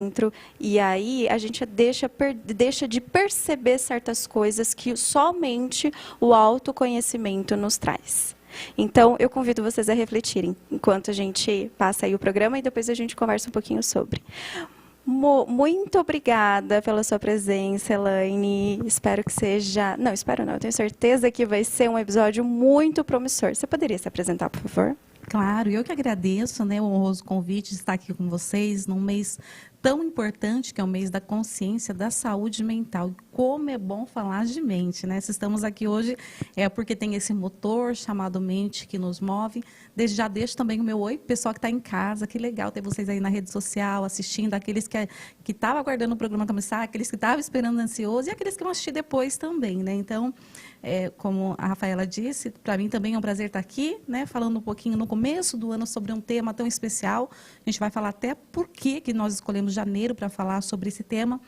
dentro, e aí a gente deixa de perceber certas coisas que somente o autoconhecimento nos traz. Então, eu convido vocês a refletirem enquanto a gente passa aí o programa e depois a gente conversa um pouquinho sobre. Muito obrigada pela sua presença, Elaine. Espero que seja... Não, espero não. Eu tenho certeza que vai ser um episódio muito promissor. Você poderia se apresentar, por favor? Claro, eu que agradeço, né, o honroso convite de estar aqui com vocês num mês tão importante, que é o mês da consciência da saúde mental. Como é bom falar de mente, né? Se estamos aqui hoje é porque tem esse motor chamado mente que nos move. Já deixo também o meu oi, pessoal que está em casa, que legal ter vocês aí na rede social, assistindo, aqueles que estavam aguardando o programa começar, aqueles que estavam esperando ansioso e aqueles que vão assistir depois também, né? Então, como a Rafaela disse, para mim também é um prazer estar aqui, né, falando um pouquinho no começo do ano sobre um tema tão especial. A gente vai falar até por que nós escolhemos janeiro para falar sobre esse tema,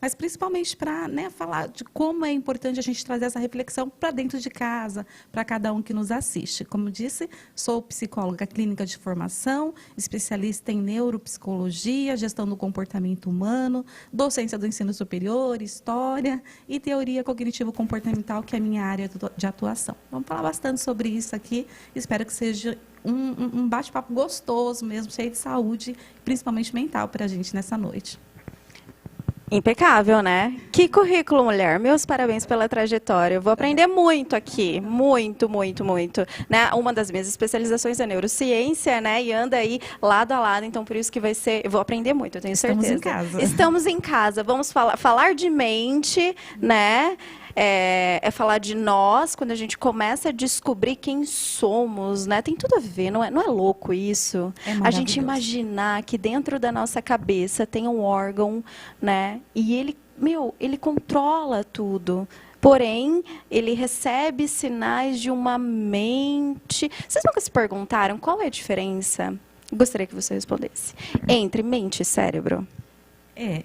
mas principalmente para, né, falar de como é importante a gente trazer essa reflexão para dentro de casa, para cada um que nos assiste. Como disse, sou psicóloga clínica de formação, especialista em neuropsicologia, gestão do comportamento humano, docência do ensino superior, história e teoria cognitivo-comportamental, que é a minha área de atuação. Vamos falar bastante sobre isso aqui. Espero que seja um bate-papo gostoso mesmo, cheio de saúde, principalmente mental, para a gente nessa noite. Impecável, né? Que currículo, mulher. Meus parabéns pela trajetória. Eu vou aprender muito aqui. Muito, muito, muito. Né? Uma das minhas especializações é neurociência, né? E anda aí lado a lado. Então, por isso que vai ser... Eu vou aprender muito, eu tenho certeza. Estamos em casa. Estamos em casa. Vamos falar de mente, né? É falar de nós, quando a gente começa a descobrir quem somos, né? Tem tudo a ver, não é louco isso? A gente imaginar que dentro da nossa cabeça tem um órgão, né? E ele controla tudo. Porém, ele recebe sinais de uma mente. Vocês nunca se perguntaram qual é a diferença? Gostaria que você respondesse. Entre mente e cérebro.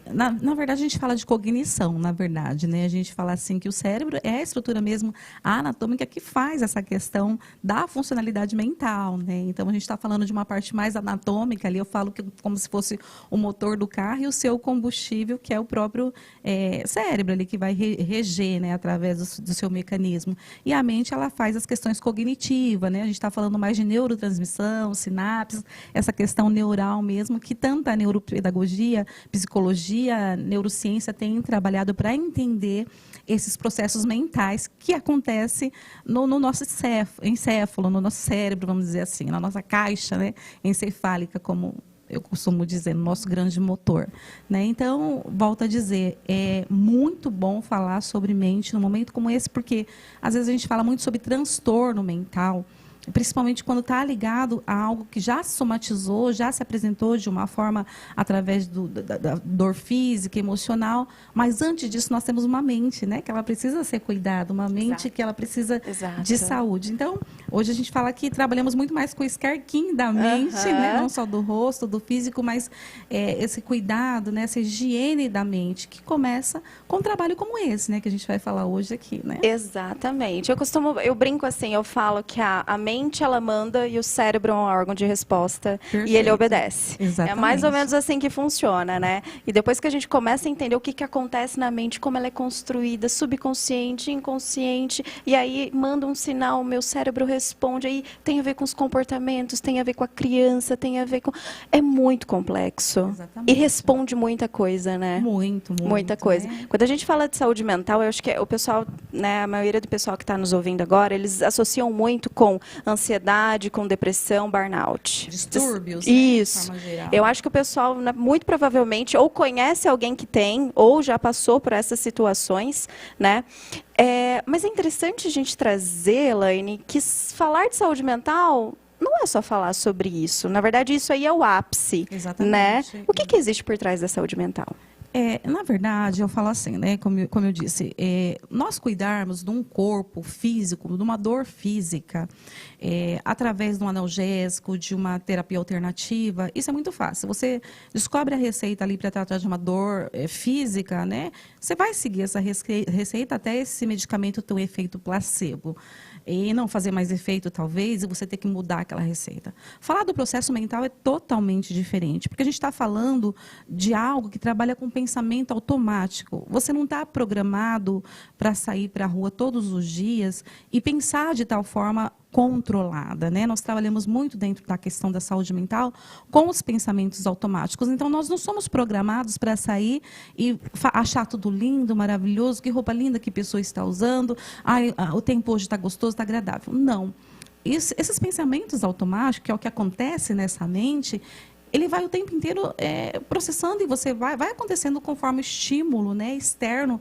Na verdade, a gente fala de cognição, na verdade, né? A gente fala assim que o cérebro é a estrutura mesmo anatômica que faz essa questão da funcionalidade mental, né? Então, a gente está falando de uma parte mais anatômica ali, eu falo que como se fosse o motor do carro e o seu combustível, que é o próprio cérebro ali, que vai reger, né, através do seu mecanismo. E a mente, ela faz as questões cognitivas, né? A gente está falando mais de neurotransmissão, sinapses, essa questão neural mesmo, que tanto a neuropedagogia, psicologia, neurociência tem trabalhado para entender esses processos mentais que acontecem no nosso encéfalo, no nosso cérebro, vamos dizer assim, na nossa caixa, né, encefálica, como eu costumo dizer, no nosso grande motor, né? Então, volto a dizer, é muito bom falar sobre mente num momento como esse, porque às vezes a gente fala muito sobre transtorno mental, principalmente quando está ligado a algo que já se somatizou, já se apresentou de uma forma através da dor física, emocional, mas antes disso nós temos uma mente, né, que ela precisa ser cuidada, uma mente que ela precisa de saúde. Então, hoje a gente fala que trabalhamos muito mais com o escarquinho da mente, né, não só do rosto, do físico, mas esse cuidado, né, essa higiene da mente, que começa com um trabalho como esse, né, que a gente vai falar hoje aqui, né? Exatamente. Eu brinco assim, eu falo que a mente ela manda e o cérebro é um órgão de resposta. Perfeito. E ele obedece. Exatamente. É mais ou menos assim que funciona, né? E depois que a gente começa a entender o que acontece na mente, como ela é construída, subconsciente, inconsciente, e aí manda um sinal, o meu cérebro responde, aí tem a ver com os comportamentos, tem a ver com a criança, tem a ver com... É muito complexo. Exatamente. E responde muita coisa, né? Muita coisa. Né? Quando a gente fala de saúde mental, eu acho que o pessoal, né, a maioria do pessoal que está nos ouvindo agora, eles associam muito com ansiedade, com depressão, burnout. Distúrbios, isso. Né, de forma geral. Eu acho que o pessoal, muito provavelmente, ou conhece alguém que tem, ou já passou por essas situações, né? Mas é interessante a gente trazer, Elaine, que falar de saúde mental não é só falar sobre isso. Na verdade, isso aí é o ápice. Exatamente. Né? O que existe por trás da saúde mental? Na verdade, eu falo assim, né, como eu disse, nós cuidarmos de um corpo físico, de uma dor física, através de um analgésico, de uma terapia alternativa, isso é muito fácil. Você descobre a receita ali para tratar de uma dor física, né? Você vai seguir essa receita até esse medicamento ter um efeito placebo. e não fazer mais efeito, talvez, e você ter que mudar aquela receita. Falar do processo mental é totalmente diferente, porque a gente está falando de algo que trabalha com pensamento automático. Você não está programado para sair para a rua todos os dias e pensar de tal forma controlada, né? Nós trabalhamos muito dentro da questão da saúde mental com os pensamentos automáticos. Então, nós não somos programados para sair e achar tudo lindo, maravilhoso, que roupa linda que a pessoa está usando, o tempo hoje está gostoso, está agradável. Não. Esses pensamentos automáticos, que é o que acontece nessa mente, ele vai o tempo inteiro processando e você vai acontecendo conforme o estímulo, né, externo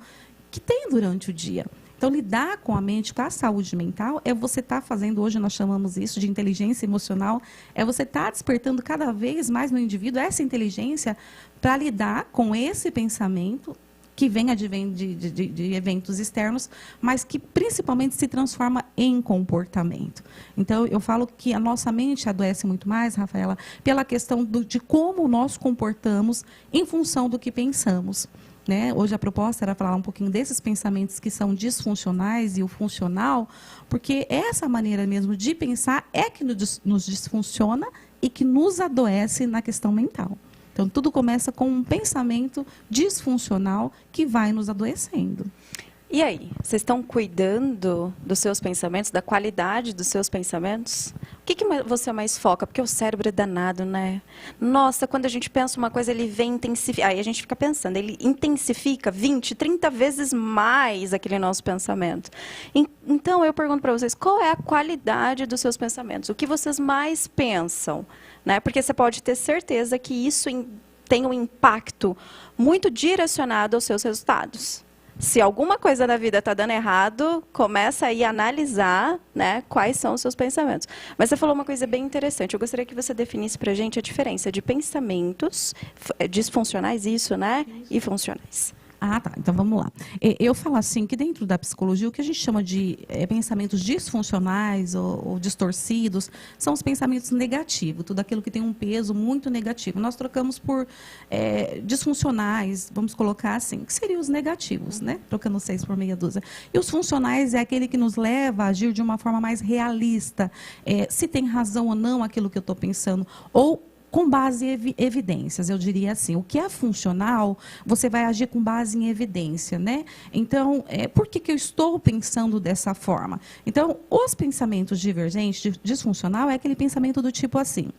que tem durante o dia. Então, lidar com a mente, com a saúde mental, é você estar fazendo, hoje nós chamamos isso de inteligência emocional, é você estar despertando cada vez mais no indivíduo essa inteligência para lidar com esse pensamento que vem de eventos externos, mas que principalmente se transforma em comportamento. Então, eu falo que a nossa mente adoece muito mais, Rafaela, pela questão de como nós comportamos em função do que pensamos. Né? Hoje a proposta era falar um pouquinho desses pensamentos que são disfuncionais e o funcional, porque essa maneira mesmo de pensar é que nos disfunciona e que nos adoece na questão mental. Então, tudo começa com um pensamento disfuncional que vai nos adoecendo. E aí, vocês estão cuidando dos seus pensamentos, da qualidade dos seus pensamentos? O que você mais foca? Porque o cérebro é danado, né? Nossa, quando a gente pensa uma coisa, ele vem intensificar. Aí a gente fica pensando, ele intensifica 20, 30 vezes mais aquele nosso pensamento. Então, eu pergunto para vocês, qual é a qualidade dos seus pensamentos? O que vocês mais pensam? Né? Porque você pode ter certeza que isso tem um impacto muito direcionado aos seus resultados. Se alguma coisa da vida está dando errado, começa aí a analisar, né, quais são os seus pensamentos. Mas você falou uma coisa bem interessante. Eu gostaria que você definisse para a gente a diferença de pensamentos disfuncionais, isso, né, e funcionais. Ah, tá. Então, vamos lá. Eu falo assim, que dentro da psicologia, o que a gente chama de pensamentos disfuncionais ou distorcidos, são os pensamentos negativos, tudo aquilo que tem um peso muito negativo. Nós trocamos por disfuncionais, vamos colocar assim, que seriam os negativos, né? Trocando 6 por meia dúzia. E os funcionais é aquele que nos leva a agir de uma forma mais realista. Se tem razão ou não aquilo que eu estou pensando, ou com base em evidências, eu diria assim. O que é funcional, você vai agir com base em evidência, né? Então, por que eu estou pensando dessa forma? Então, os pensamentos divergentes, disfuncional, é aquele pensamento do tipo assim,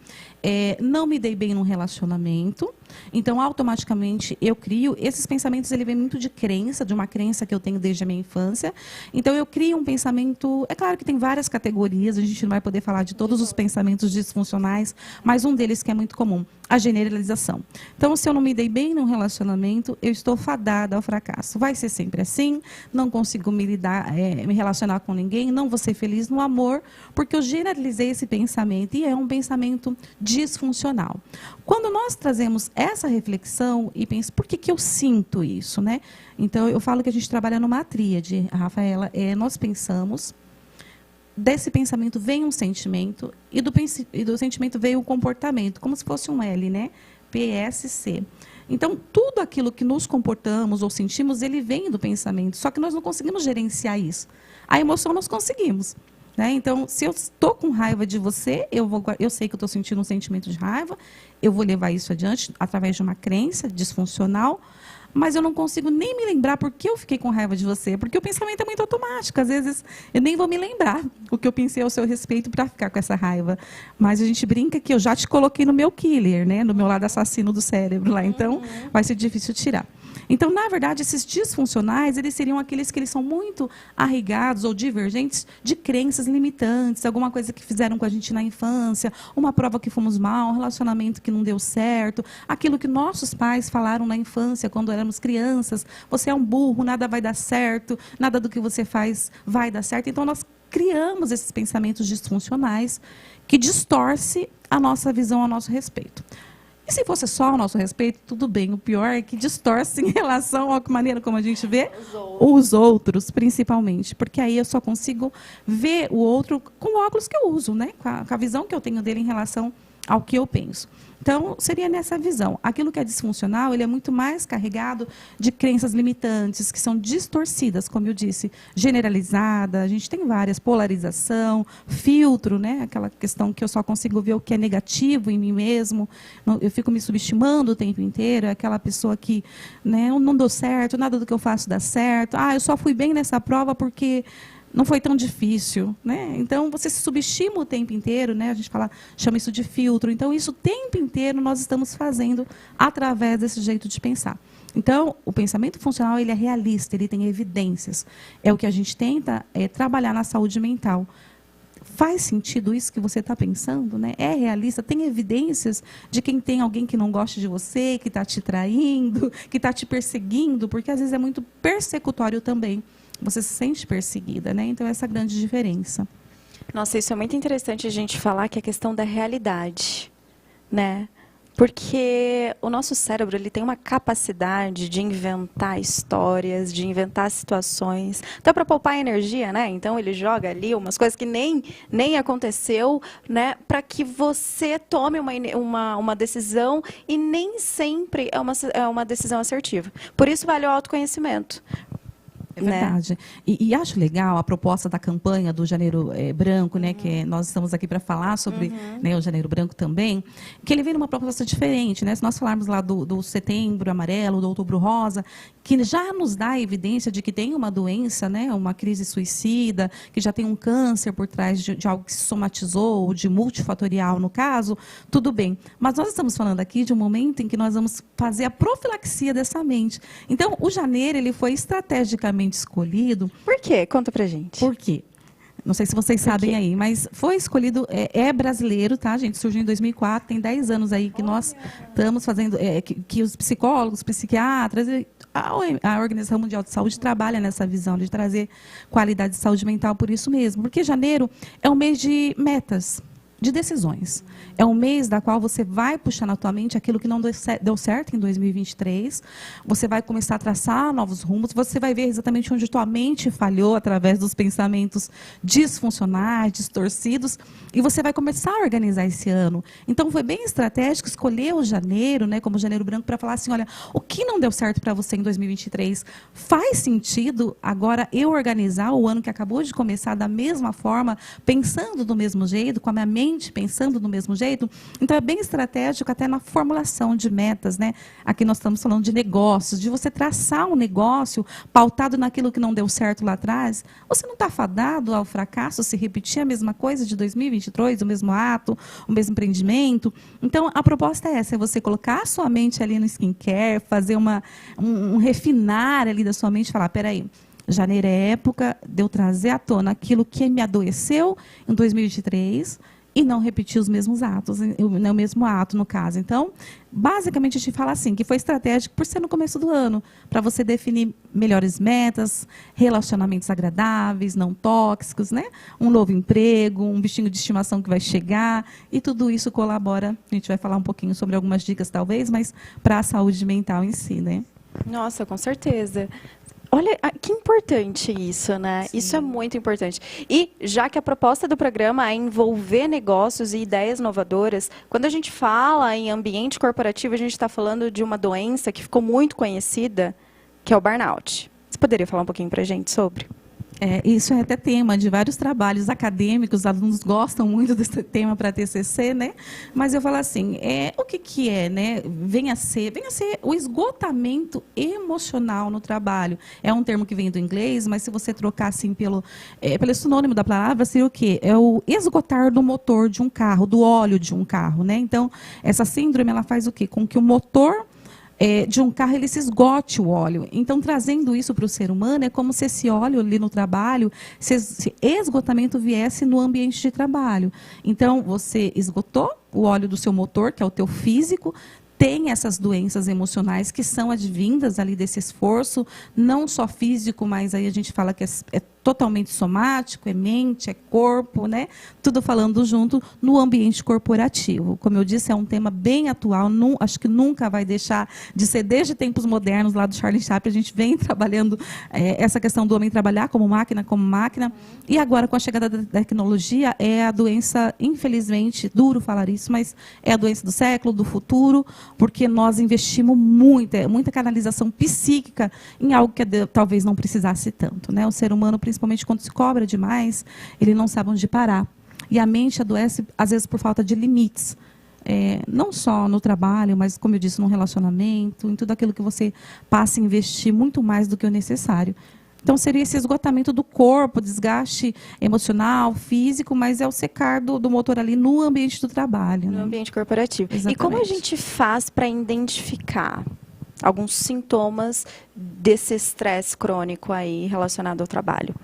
não me dei bem num relacionamento, então, automaticamente, eu crio, esses pensamentos, ele vem muito de crença, de uma crença que eu tenho desde a minha infância. Então, eu crio um pensamento, é claro que tem várias categorias, a gente não vai poder falar de todos os pensamentos disfuncionais, mas um deles que é muito comum, a generalização. Então, se eu não me dei bem num relacionamento, eu estou fadada ao fracasso. Vai ser sempre assim, não consigo me relacionar com ninguém, não vou ser feliz no amor, porque eu generalizei esse pensamento e é um pensamento disfuncional. Quando nós trazemos essa reflexão e penso, por que eu sinto isso, né? Então, eu falo que a gente trabalha numa tríade, Rafaela, nós pensamos, desse pensamento vem um sentimento e do sentimento veio o comportamento, como se fosse um L, né? PSC. Então, tudo aquilo que nos comportamos ou sentimos, ele vem do pensamento, só que nós não conseguimos gerenciar isso. A emoção nós conseguimos. Né? Então, se eu estou com raiva de você, eu sei que eu estou sentindo um sentimento de raiva, eu vou levar isso adiante através de uma crença disfuncional, mas eu não consigo nem me lembrar por que eu fiquei com raiva de você, porque o pensamento é muito automático. Às vezes, eu nem vou me lembrar o que eu pensei ao seu respeito para ficar com essa raiva. Mas a gente brinca que eu já te coloquei no meu killer, né? No meu lado assassino do cérebro lá. Então, vai ser difícil tirar. Então, na verdade, esses disfuncionais, eles seriam aqueles que eles são muito arraigados ou divergentes de crenças limitantes, alguma coisa que fizeram com a gente na infância, uma prova que fomos mal, um relacionamento que não deu certo, aquilo que nossos pais falaram na infância, quando éramos crianças, você é um burro, nada vai dar certo, nada do que você faz vai dar certo. Então, nós criamos esses pensamentos disfuncionais que distorcem a nossa visão a nosso respeito. E se fosse só ao nosso respeito, tudo bem. O pior é que distorce em relação à maneira como a gente vê os outros, principalmente. Porque aí eu só consigo ver o outro com o óculos que eu uso, né? Com a visão que eu tenho dele em relação ao que eu penso. Então, seria nessa visão. Aquilo que é disfuncional, ele é muito mais carregado de crenças limitantes, que são distorcidas, como eu disse, generalizada, a gente tem várias, polarização, filtro, né? Aquela questão que eu só consigo ver o que é negativo em mim mesmo, eu fico me subestimando o tempo inteiro, é aquela pessoa que, né, eu não dou certo, nada do que eu faço dá certo, eu só fui bem nessa prova porque não foi tão difícil, né? Então, você se subestima o tempo inteiro, né? A gente chama isso de filtro. Então, isso o tempo inteiro nós estamos fazendo através desse jeito de pensar. Então, o pensamento funcional, ele é realista, ele tem evidências. É o que a gente tenta trabalhar na saúde mental. Faz sentido isso que você está pensando, né? É realista? Tem evidências de quem tem alguém que não gosta de você, que está te traindo, que está te perseguindo, porque às vezes é muito persecutório também. Você se sente perseguida, né? Então, essa é a grande diferença. Nossa, isso é muito interessante a gente falar, que é a questão da realidade, né? Porque o nosso cérebro, ele tem uma capacidade de inventar histórias, de inventar situações, até para poupar energia, né? Então, ele joga ali umas coisas que nem aconteceu, né? Para que você tome uma decisão, e nem sempre é uma decisão assertiva. Por isso, vale o autoconhecimento. É verdade. Né? E acho legal a proposta da campanha do Janeiro Branco, né, que nós estamos aqui para falar sobre né, o Janeiro Branco também, que ele vem numa proposta diferente, né? Se nós falarmos lá do Setembro Amarelo, do Outubro Rosa, que já nos dá a evidência de que tem uma doença, né, uma crise suicida, que já tem um câncer por trás de algo que se somatizou, de multifatorial no caso, tudo bem. Mas nós estamos falando aqui de um momento em que nós vamos fazer a profilaxia dessa mente. Então, o janeiro, ele foi estrategicamente escolhido. Por quê? Conta pra gente. Por quê? Não sei se vocês sabem aí, mas foi escolhido, é brasileiro, tá, gente? Surgiu em 2004, tem 10 anos aí que nós estamos fazendo, que os psicólogos, psiquiatras, a Organização Mundial de Saúde trabalha nessa visão de trazer qualidade de saúde mental por isso mesmo. Porque janeiro é um mês de metas, de decisões. É um mês da qual você vai puxar na tua mente aquilo que não deu certo em 2023. Você vai começar a traçar novos rumos. Você vai ver exatamente onde tua mente falhou através dos pensamentos disfuncionais, distorcidos. E você vai começar a organizar esse ano. Então, foi bem estratégico escolher o janeiro, né, como Janeiro Branco, para falar assim, olha, o que não deu certo para você em 2023? Faz sentido agora eu organizar o ano que acabou de começar da mesma forma, pensando do mesmo jeito, com a minha mente pensando do mesmo jeito? Então, é bem estratégico até na formulação de metas, né? Aqui nós estamos falando de negócios, de você traçar um negócio pautado naquilo que não deu certo lá atrás. Você não está fadado ao fracasso se repetir a mesma coisa de 2023, o mesmo ato, o mesmo empreendimento. Então, a proposta é essa, é você colocar a sua mente ali no skincare, fazer um refinar ali da sua mente e falar, peraí, janeiro é época de eu trazer à tona aquilo que me adoeceu em 2023 e não repetir os mesmos atos, o mesmo ato, no caso. Então, basicamente, a gente fala assim, que foi estratégico por ser no começo do ano, para você definir melhores metas, relacionamentos agradáveis, não tóxicos, né? Um novo emprego, um bichinho de estimação que vai chegar, e tudo isso colabora, a gente vai falar um pouquinho sobre algumas dicas, talvez, mas para a saúde mental em si, né? Nossa, com certeza. Olha, que importante isso, né? Sim. Isso é muito importante. E já que a proposta do programa é envolver negócios e ideias inovadoras, quando a gente fala em ambiente corporativo, a gente está falando de uma doença que ficou muito conhecida, que é o burnout. Você poderia falar um pouquinho para a gente sobre? Isso é até tema de vários trabalhos acadêmicos, os alunos gostam muito desse tema para TCC, né? Mas eu falo assim, o que é, né? Venha a ser o esgotamento emocional no trabalho. É um termo que vem do inglês, mas se você trocar assim pelo sinônimo da palavra, seria o quê? É o esgotar do motor de um carro, do óleo de um carro, né? Então, essa síndrome, ela faz o quê? Com que o motor de um carro, ele se esgote o óleo. Então, trazendo isso para o ser humano, é como se esse óleo ali no trabalho, se esse esgotamento viesse no ambiente de trabalho. Então, você esgotou o óleo do seu motor, que é o teu físico, tem essas doenças emocionais que são advindas ali desse esforço, não só físico, mas aí a gente fala que é totalmente somático, é mente, é corpo, né? Tudo falando junto no ambiente corporativo. Como eu disse, é um tema bem atual, acho que nunca vai deixar de ser, desde tempos modernos, lá do Charlie Chaplin, a gente vem trabalhando essa questão do homem trabalhar como máquina, e agora, com a chegada da tecnologia, é a doença, infelizmente, duro falar isso, mas é a doença do século, do futuro, porque nós investimos muita canalização psíquica em algo que talvez não precisasse tanto, né? O ser humano, principalmente quando se cobra demais, ele não sabe onde parar. E a mente adoece, às vezes, por falta de limites. Não só no trabalho, mas, como eu disse, no relacionamento, em tudo aquilo que você passa a investir muito mais do que o necessário. Então, seria esse esgotamento do corpo, desgaste emocional, físico, mas é o secar do motor ali no ambiente do trabalho. No ambiente corporativo. Exatamente. E como a gente faz para identificar alguns sintomas desse estresse crônico aí relacionado ao trabalho?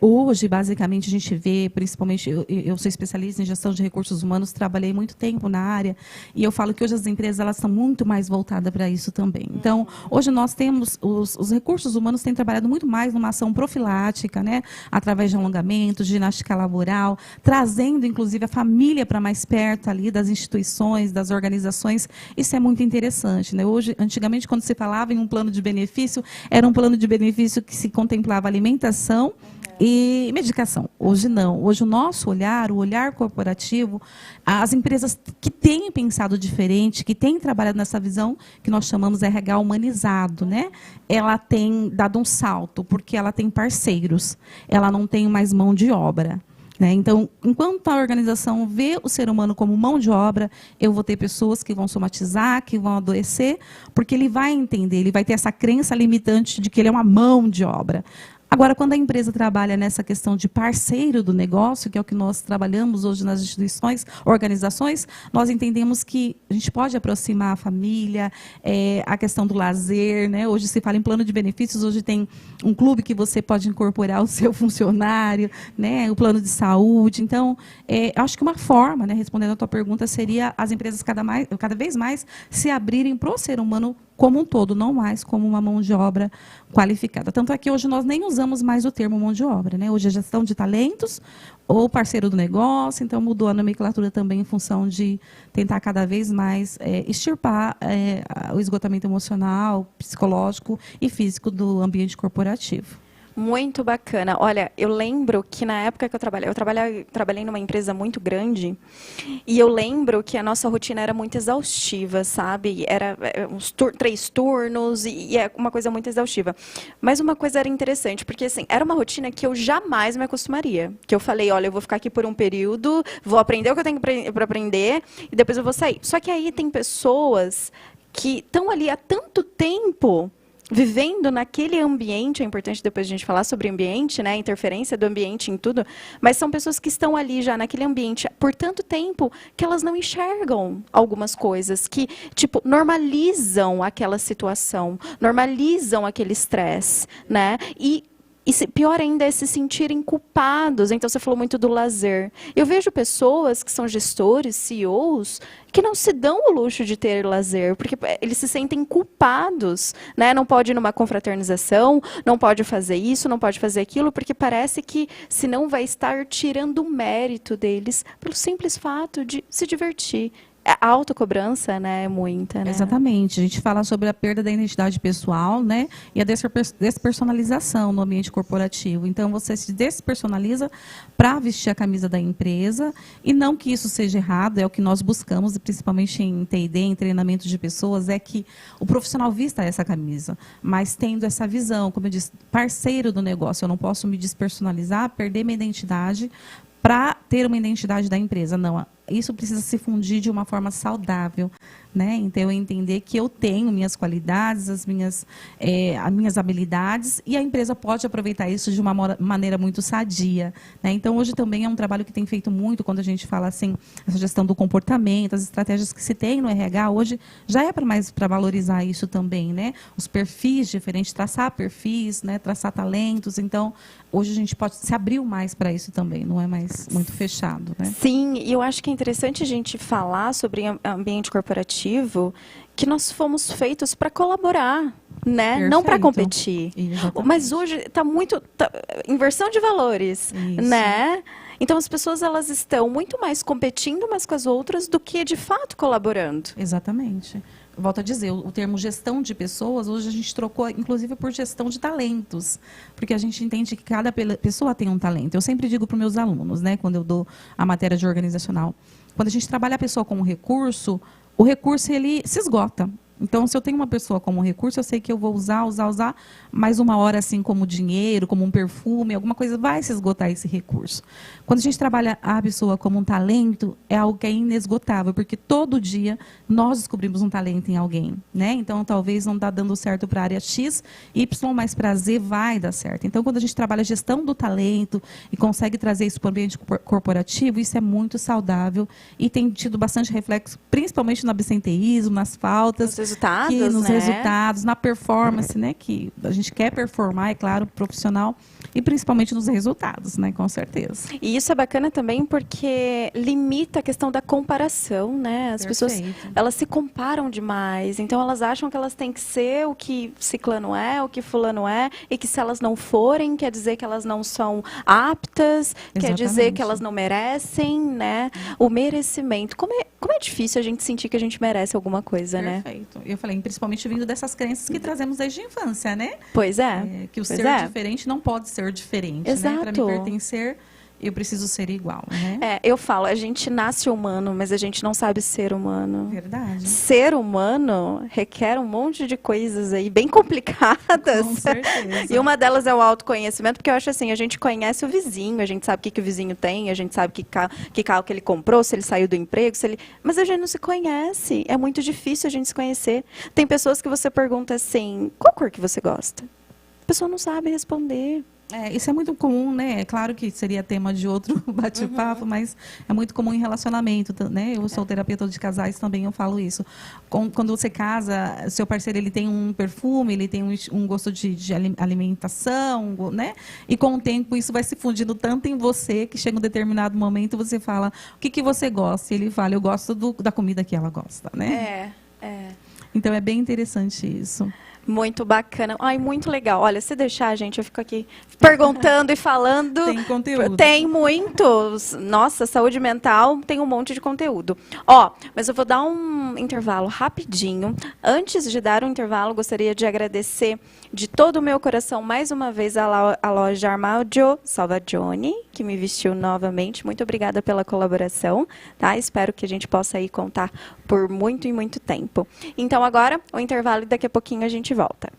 Hoje, basicamente, a gente vê, principalmente, eu sou especialista em gestão de recursos humanos, trabalhei muito tempo na área, e eu falo que hoje as empresas elas estão muito mais voltadas para isso também. Então, hoje nós temos, os recursos humanos têm trabalhado muito mais numa ação profilática, né, através de alongamentos, ginástica laboral, trazendo, inclusive, a família para mais perto ali das instituições, das organizações. Isso é muito interessante, né? Hoje, antigamente, quando se falava em um plano de benefício, era um plano de benefício que se contemplava alimentação e medicação. Hoje não. Hoje o nosso olhar, o olhar corporativo, as empresas que têm pensado diferente, que têm trabalhado nessa visão que nós chamamos de RH humanizado, né? Ela tem dado um salto, porque ela tem parceiros. Ela não tem mais mão de obra. Né? Então, enquanto a organização vê o ser humano como mão de obra, eu vou ter pessoas que vão somatizar, que vão adoecer, porque ele vai entender, ele vai ter essa crença limitante de que ele é uma mão de obra. Agora, quando a empresa trabalha nessa questão de parceiro do negócio, que é o que nós trabalhamos hoje nas instituições, organizações, nós entendemos que a gente pode aproximar a família, a questão do lazer, né? Hoje se fala em plano de benefícios, hoje tem um clube que você pode incorporar o seu funcionário, né? O plano de saúde. Então, acho que uma forma, né, respondendo a tua pergunta, seria as empresas cada vez mais se abrirem para o ser humano como um todo, não mais como uma mão de obra qualificada. Tanto é que hoje nós nem usamos mais o termo mão de obra, né? Hoje é gestão de talentos ou parceiro do negócio, então mudou a nomenclatura também em função de tentar cada vez mais extirpar o esgotamento emocional, psicológico e físico do ambiente corporativo. Muito bacana. Olha, eu lembro que na época que eu trabalhei numa empresa muito grande, e eu lembro que a nossa rotina era muito exaustiva, sabe? Era uns 3 turnos e é uma coisa muito exaustiva. Mas uma coisa era interessante, porque assim, era uma rotina que eu jamais me acostumaria. Que eu falei, olha, eu vou ficar aqui por um período, vou aprender o que eu tenho para aprender e depois eu vou sair. Só que aí tem pessoas que estão ali há tanto tempo vivendo naquele ambiente. É importante depois a gente falar sobre o ambiente, né, a interferência do ambiente em tudo, mas são pessoas que estão ali já naquele ambiente por tanto tempo que elas não enxergam algumas coisas, que, tipo, normalizam aquela situação, normalizam aquele estresse, né, e pior ainda é se sentirem culpados. Então, você falou muito do lazer. Eu vejo pessoas que são gestores, CEOs, que não se dão o luxo de ter lazer, porque eles se sentem culpados, né? Não pode ir numa confraternização, não pode fazer isso, não pode fazer aquilo, porque parece que senão vai estar tirando o mérito deles pelo simples fato de se divertir. A autocobrança, né, é muita, né? Exatamente. A gente fala sobre a perda da identidade pessoal, né, e a despersonalização no ambiente corporativo. Então, você se despersonaliza para vestir a camisa da empresa, e não que isso seja errado, é o que nós buscamos, principalmente em T&D, em treinamento de pessoas, é que o profissional vista essa camisa, mas tendo essa visão, como eu disse, parceiro do negócio. Eu não posso me despersonalizar, perder minha identidade para ter uma identidade da empresa. Não, isso precisa se fundir de uma forma saudável, né? Então, eu entender que eu tenho minhas qualidades, as minhas habilidades, e a empresa pode aproveitar isso de uma maneira muito sadia, né? Então, hoje também é um trabalho que tem feito muito, quando a gente fala assim, essa gestão do comportamento, as estratégias que se tem no RH, hoje já é para valorizar isso também, né? Os perfis diferentes, traçar perfis, né? Traçar talentos. Então, hoje a gente pode se abrir mais para isso também, não é mais muito fechado, né? Sim, e eu acho que é interessante a gente falar sobre ambiente corporativo, que nós fomos feitos para colaborar, né? Não para Perfeito. competir. Exatamente. Mas hoje está muito inversão de valores, Isso. né? Então as pessoas elas estão muito mais competindo umas com as outras do que de fato colaborando. Exatamente. Volto a dizer, o termo gestão de pessoas, hoje a gente trocou, inclusive, por gestão de talentos, porque a gente entende que cada pessoa tem um talento. Eu sempre digo para os meus alunos, né, quando eu dou a matéria de organizacional, quando a gente trabalha a pessoa como recurso, o recurso ele se esgota. Então, se eu tenho uma pessoa como recurso, eu sei que eu vou usar, mais uma hora assim como dinheiro, como um perfume, alguma coisa vai se esgotar esse recurso. Quando a gente trabalha a pessoa como um talento, é algo que é inesgotável, porque todo dia nós descobrimos um talento em alguém, né? Então, talvez não está dando certo para a área X, Y, mas para Z vai dar certo. Então, quando a gente trabalha a gestão do talento e consegue trazer isso para o ambiente corporativo, isso é muito saudável e tem tido bastante reflexo, principalmente no absenteísmo, nas faltas, nos resultados, na performance, né? Que a gente quer performar, é claro, profissional, e principalmente nos resultados, né? Com certeza. E isso é bacana também porque limita a questão da comparação, né? As pessoas, elas se comparam demais, então elas acham que elas têm que ser o que ciclano é, o que fulano é, e que se elas não forem, quer dizer que elas não são aptas, quer dizer que elas não merecem, né? O merecimento. Como é difícil a gente sentir que a gente merece alguma coisa, né? Perfeito. Eu falei, principalmente vindo dessas crenças que trazemos desde a infância, né? Pois é. Que o ser diferente não pode ser diferente, exato, né? Para me pertencer, eu preciso ser igual, né? Eu falo, a gente nasce humano, mas a gente não sabe ser humano. Verdade. Ser humano requer um monte de coisas aí bem complicadas. Com certeza. E uma delas é o autoconhecimento, porque eu acho assim, a gente conhece o vizinho, a gente sabe o que o vizinho tem, a gente sabe que carro que ele comprou, se ele saiu do emprego, mas a gente não se conhece. É muito difícil a gente se conhecer. Tem pessoas que você pergunta assim, qual cor que você gosta? A pessoa não sabe responder. Isso é muito comum, né? É claro que seria tema de outro bate-papo, mas é muito comum em relacionamento, né? Eu sou terapeuta de casais também, eu falo isso. Quando você casa, seu parceiro ele tem um perfume, ele tem um gosto de alimentação, né? E com o tempo isso vai se fundindo tanto em você que chega um determinado momento você fala, o que você gosta? E ele fala, eu gosto da comida que ela gosta, né? Então é bem interessante isso. Muito bacana. Ai, muito legal. Olha, se deixar, gente, eu fico aqui perguntando e falando. Tem conteúdo. Tem muitos. Nossa, saúde mental tem um monte de conteúdo. Mas eu vou dar um intervalo rapidinho. Antes de dar um intervalo, gostaria de agradecer de todo o meu coração, mais uma vez, a loja Armadio Salvagione, que me vestiu novamente. Muito obrigada pela colaboração, tá? Espero que a gente possa aí contar por muito e muito tempo. Então, agora, o intervalo e daqui a pouquinho a gente volta.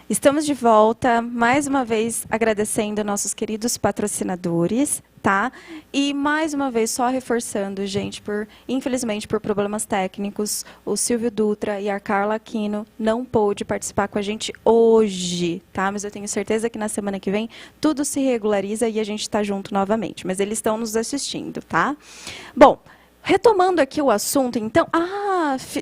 Estamos de volta, mais uma vez agradecendo nossos queridos patrocinadores, tá? E mais uma vez só reforçando, gente, infelizmente por problemas técnicos, o Silvio Dutra e a Carla Aquino não pôde participar com a gente hoje, tá? Mas eu tenho certeza que na semana que vem tudo se regulariza e a gente está junto novamente. Mas eles estão nos assistindo, tá? Bom, Retomando aqui o assunto, então,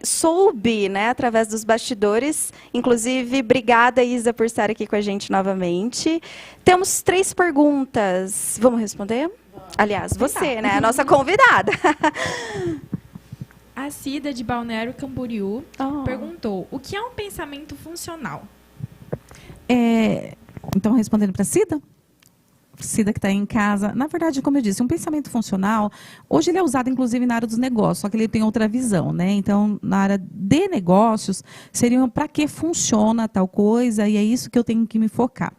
soube, né, através dos bastidores, inclusive, obrigada, Isa, por estar aqui com a gente novamente. Temos 3 perguntas. Vamos responder? Aliás, você, né, a nossa convidada. A Cida, de Balneário Camboriú, perguntou, o que é um pensamento funcional? Então, respondendo para a Cida? Cida que está em casa. Na verdade, como eu disse, um pensamento funcional, hoje ele é usado inclusive na área dos negócios, só que ele tem outra visão, né? Então, na área de negócios, seria para que funciona tal coisa, e é isso que eu tenho que me focar.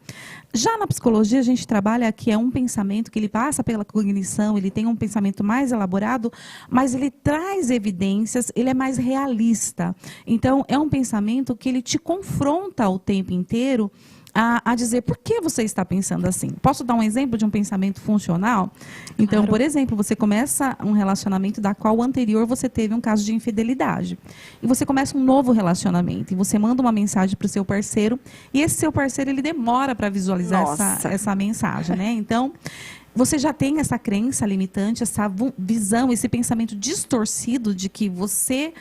Já na psicologia, a gente trabalha que é um pensamento que ele passa pela cognição, ele tem um pensamento mais elaborado, mas ele traz evidências, ele é mais realista. Então, é um pensamento que ele te confronta o tempo inteiro a dizer por que você está pensando assim. Posso dar um exemplo de um pensamento funcional? Então, por exemplo, você começa um relacionamento da qual o anterior você teve um caso de infidelidade. E você começa um novo relacionamento. E você manda uma mensagem para o seu parceiro. E esse seu parceiro, ele demora para visualizar essa mensagem, né? Então, você já tem essa crença limitante, essa visão, esse pensamento distorcido de que você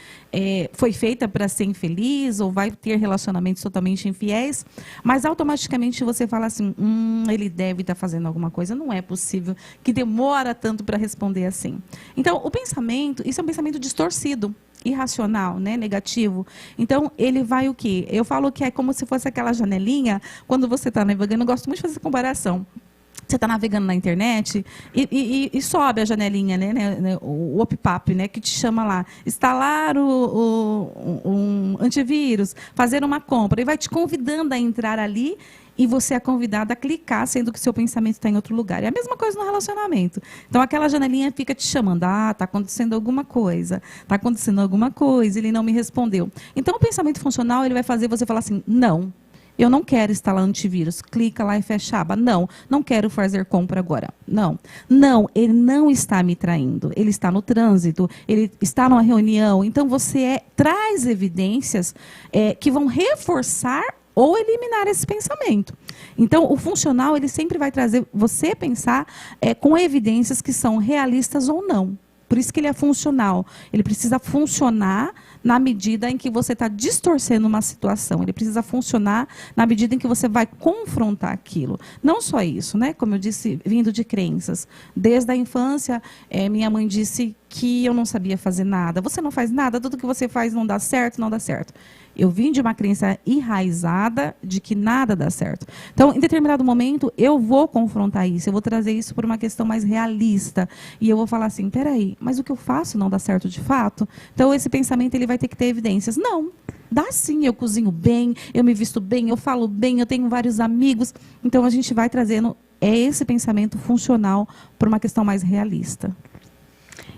foi feita para ser infeliz ou vai ter relacionamentos totalmente infiéis, mas automaticamente você fala assim, ele deve estar fazendo alguma coisa, não é possível que demora tanto para responder assim. Então, o pensamento, isso é um pensamento distorcido, irracional, né, negativo. Então, ele vai o quê? Eu falo que é como se fosse aquela janelinha, quando você está navegando, eu gosto muito de fazer essa comparação. Você está navegando na internet e sobe a janelinha, né, o pop-up, né, que te chama lá, instalar um antivírus, fazer uma compra, e vai te convidando a entrar ali e você é convidado a clicar, sendo que seu pensamento está em outro lugar. É a mesma coisa no relacionamento. Então, aquela janelinha fica te chamando, está acontecendo alguma coisa, ele não me respondeu. Então, o pensamento funcional, ele vai fazer você falar assim, não. Eu não quero instalar antivírus. Clica lá e fecha a aba. Não quero fazer compra agora. Não, ele não está me traindo. Ele está no trânsito, ele está numa reunião. Então, você traz evidências que vão reforçar ou eliminar esse pensamento. Então, o funcional, ele sempre vai trazer você pensar com evidências que são realistas ou não. Por isso que ele é funcional. Ele precisa funcionar na medida em que você está distorcendo uma situação. Ele precisa funcionar na medida em que você vai confrontar aquilo. Não só isso, né? Como eu disse, vindo de crenças. Desde a infância, minha mãe disse que eu não sabia fazer nada. Você não faz nada, tudo que você faz não dá certo, não dá certo. Eu vim de uma crença enraizada de que nada dá certo. Então, em determinado momento, eu vou confrontar isso, eu vou trazer isso por uma questão mais realista. E eu vou falar assim, peraí, mas o que eu faço não dá certo de fato? Então, esse pensamento ele vai ter que ter evidências. Não, dá sim, eu cozinho bem, eu me visto bem, eu falo bem, eu tenho vários amigos. Então, a gente vai trazendo esse pensamento funcional por uma questão mais realista.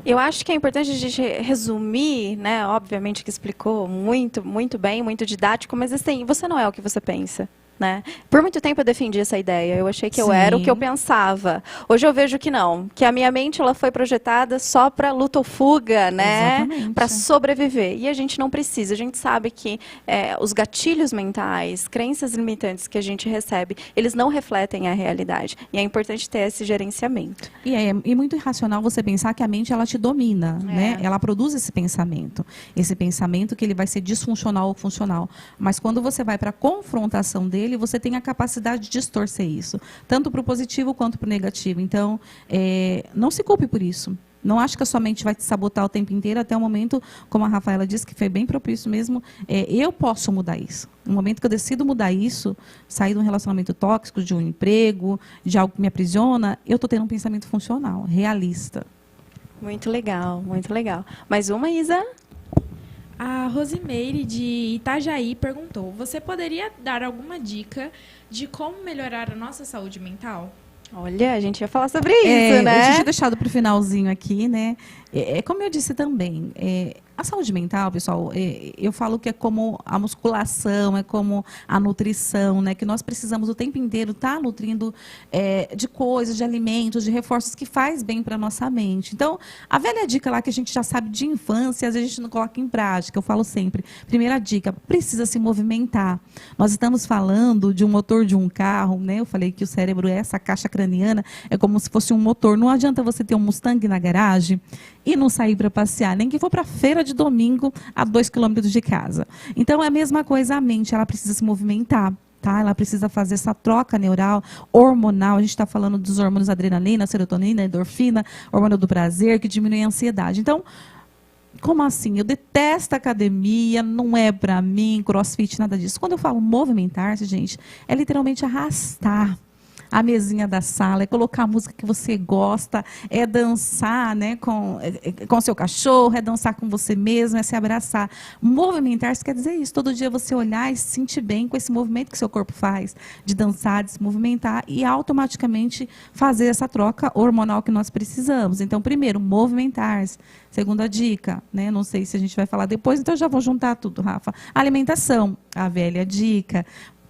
Eu acho que é importante a gente resumir, né? Obviamente que explicou muito, muito bem, muito didático, mas assim, você não é o que você pensa. Né? Por muito tempo eu defendi essa ideia. Eu achei que eu era o que eu pensava. Hoje eu vejo que não, que a minha mente ela foi projetada só para luta ou fuga, né? Para sobreviver. E a gente não precisa. A gente sabe que os gatilhos mentais, crenças limitantes que a gente recebe, eles não refletem a realidade. E é importante ter esse gerenciamento. E muito irracional você pensar que a mente ela te domina, né? Ela produz esse pensamento que ele vai ser disfuncional ou funcional. Mas quando você vai para a confrontação dele, você tem a capacidade de distorcer isso, tanto para o positivo quanto para o negativo. Então, não se culpe por isso. Não acho que a sua mente vai te sabotar o tempo inteiro, até o momento, como a Rafaela disse, que foi bem propício mesmo, eu posso mudar isso. No momento que eu decido mudar isso, sair de um relacionamento tóxico, de um emprego, de algo que me aprisiona, eu estou tendo um pensamento funcional, realista. Muito legal, muito legal. Mais uma, Isa? A Rosimeire, de Itajaí, perguntou, você poderia dar alguma dica de como melhorar a nossa saúde mental? Olha, a gente ia falar sobre isso, né? A gente tinha deixado para o finalzinho aqui, né? Como eu disse também, a saúde mental, pessoal, eu falo que é como a musculação, é como a nutrição, né? Que nós precisamos o tempo inteiro estar nutrindo de coisas, de alimentos, de reforços que faz bem para a nossa mente. Então, a velha dica lá que a gente já sabe de infância, às vezes a gente não coloca em prática, eu falo sempre. Primeira dica, precisa se movimentar. Nós estamos falando de um motor de um carro, né? Eu falei que o cérebro é essa caixa craniana, é como se fosse um motor. Não adianta você ter um Mustang na garagem e não sair para passear, nem que for para a feira de domingo a 2 quilômetros de casa. Então, é a mesma coisa, a mente, ela precisa se movimentar. Tá? Ela precisa fazer essa troca neural, hormonal. A gente está falando dos hormônios adrenalina, serotonina, endorfina, hormônio do prazer, que diminui a ansiedade. Então, como assim? Eu detesto academia, não é para mim, crossfit, nada disso. Quando eu falo movimentar-se, gente, é literalmente arrastar a mesinha da sala, é colocar a música que você gosta, é dançar, né, com seu cachorro, é dançar com você mesmo, é se abraçar. Movimentar-se quer dizer isso, todo dia você olhar e se sentir bem com esse movimento que seu corpo faz, de dançar, de se movimentar e automaticamente fazer essa troca hormonal que nós precisamos. Então, primeiro, movimentar-se. Segunda dica, né, não sei se a gente vai falar depois, então eu já vou juntar tudo, Rafa. Alimentação, a velha dica.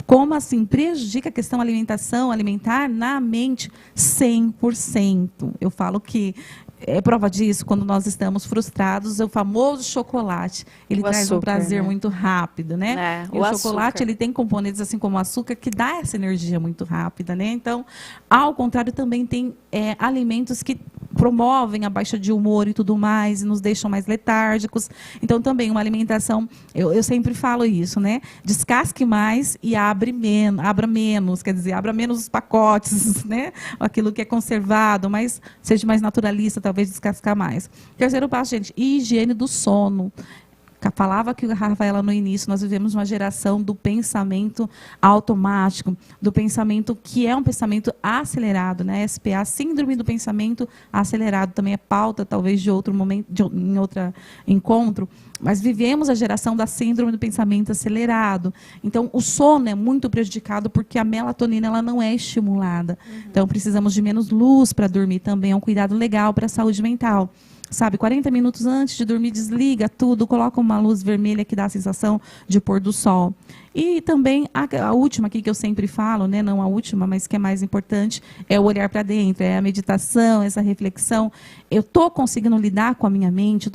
Como assim prejudica a questão alimentação, alimentar na mente 100%. Eu falo que é prova disso quando nós estamos frustrados, o famoso chocolate. Ele traz açúcar, um prazer né? muito rápido, né? É, e o chocolate, açúcar. ele tem componentes assim como o açúcar que dá essa energia muito rápida, né? Então, ao contrário, também tem alimentos que promovem a baixa de humor e tudo mais, e nos deixam mais letárgicos. Então, também uma alimentação, eu sempre falo isso, né? Descasque mais e abra menos, quer dizer, abra menos os pacotes, né? Aquilo que é conservado, mas seja mais naturalista, talvez descascar mais. Terceiro passo, gente, higiene do sono. Falava que a Rafaela no início, nós vivemos uma geração do pensamento automático, do pensamento que é um pensamento acelerado, né? SPA, síndrome do pensamento acelerado, também é pauta talvez de outro momento, em outro encontro, mas vivemos a geração da síndrome do pensamento acelerado. Então, o sono é muito prejudicado porque a melatonina ela não é estimulada. Então, precisamos de menos luz para dormir também, é um cuidado legal para a saúde mental. Sabe, 40 minutos antes de dormir, desliga tudo, coloca uma luz vermelha que dá a sensação de pôr do sol. E também, a última aqui que eu sempre falo, né, não a última, mas que é mais importante, é o olhar para dentro, é a meditação, essa reflexão. Eu estou conseguindo lidar com a minha mente,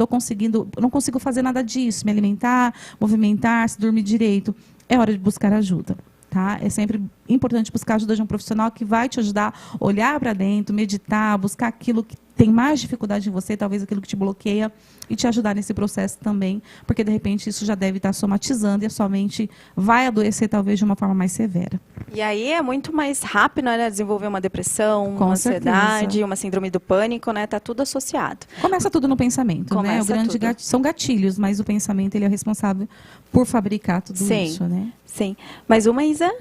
não consigo fazer nada disso, me alimentar, movimentar-se, dormir direito. É hora de buscar ajuda. Tá? É sempre importante buscar a ajuda de um profissional que vai te ajudar a olhar para dentro, meditar, buscar aquilo que tem mais dificuldade em você, talvez aquilo que te bloqueia, e te ajudar nesse processo também, porque de repente isso já deve estar somatizando e a sua mente vai adoecer talvez de uma forma mais severa. E aí é muito mais rápido, né, desenvolver uma depressão, Com uma ansiedade, certeza. uma síndrome do pânico, né? Tá tudo associado. Começa tudo no pensamento, né? Começa O grande tudo. são gatilhos, mas o pensamento ele é responsável por fabricar tudo Sim. isso, né? Sim. Mais uma, Isa?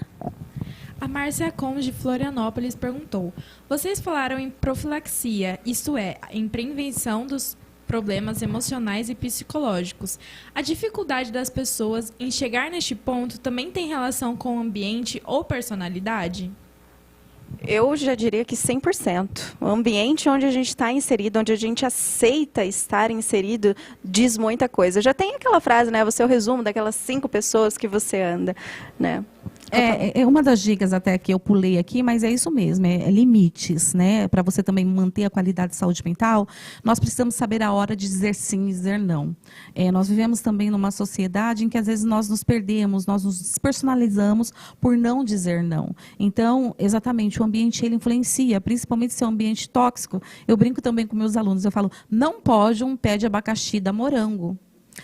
A Márcia Combs, de Florianópolis, perguntou: vocês falaram em profilaxia, isto é, em prevenção dos problemas emocionais e psicológicos. A dificuldade das pessoas em chegar neste ponto também tem relação com o ambiente ou personalidade? Eu já diria que 100%. O ambiente onde a gente está inserido, onde a gente aceita estar inserido, diz muita coisa. Já tem aquela frase, né? Você é o resumo daquelas 5 pessoas que você anda, né? É uma das dicas até que eu pulei aqui, mas é isso mesmo, é limites, né? Para você também manter a qualidade de saúde mental, nós precisamos saber a hora de dizer sim e dizer não. Nós vivemos também numa sociedade em que às vezes nós nos perdemos, nós nos despersonalizamos por não dizer não. Então, exatamente, o ambiente ele influencia, principalmente se é um ambiente tóxico. Eu brinco também com meus alunos, eu falo, não pode um pé de abacaxi dar morango.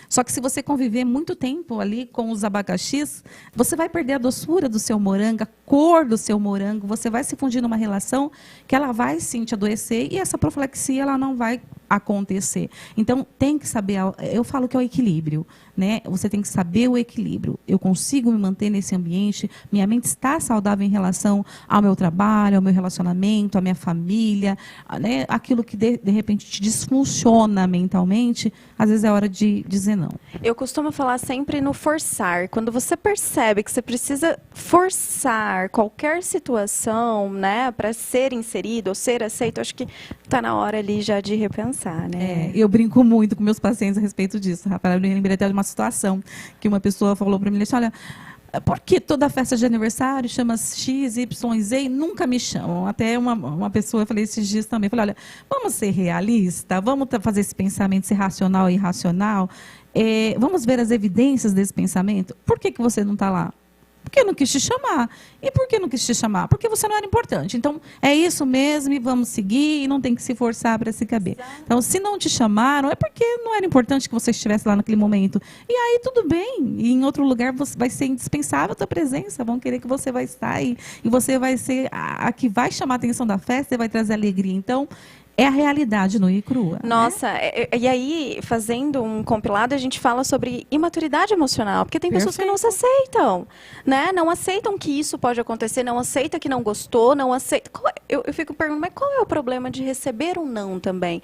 Só que se você conviver muito tempo ali com os abacaxis, você vai perder a doçura do seu morango, a cor do seu morango, você vai se fundir numa relação que ela vai sim te adoecer e essa profilaxia ela não vai acontecer. Então, tem que saber, eu falo que é o equilíbrio, né? Você tem que saber o equilíbrio. Eu consigo me manter nesse ambiente, minha mente está saudável em relação ao meu trabalho, ao meu relacionamento, à minha família, né? Aquilo que de repente te disfunciona mentalmente, às vezes é hora de dizer não. Eu costumo falar sempre no forçar. Quando você percebe que você precisa forçar qualquer situação, né, para ser inserido ou ser aceito, acho que está na hora ali já de repensar, né? Eu brinco muito com meus pacientes a respeito disso, Rafael. Eu lembrei até de uma situação que uma pessoa falou para mim, olha, por que toda festa de aniversário chama X, Y, Z e nunca me chamam? Até uma pessoa, eu falei esses dias também, falei, olha, vamos ser realista, vamos fazer esse pensamento ser racional e irracional, vamos ver as evidências desse pensamento. Por que você não está lá? Porque não quis te chamar. E por que não quis te chamar? Porque você não era importante. Então, é isso mesmo e vamos seguir e não tem que se forçar para se caber. Então, se não te chamaram, é porque não era importante que você estivesse lá naquele momento. E aí, tudo bem. E em outro lugar você vai ser indispensável a tua presença. Vão querer que você vai estar aí. E você vai ser a que vai chamar a atenção da festa e vai trazer alegria. Então, é a realidade nua e crua. Nossa, e aí, fazendo um compilado, a gente fala sobre imaturidade emocional, porque tem pessoas que não se aceitam, né? Não aceitam que isso pode acontecer, não aceita que não gostou, não aceita... Eu fico perguntando, mas qual é o problema de receber um não também?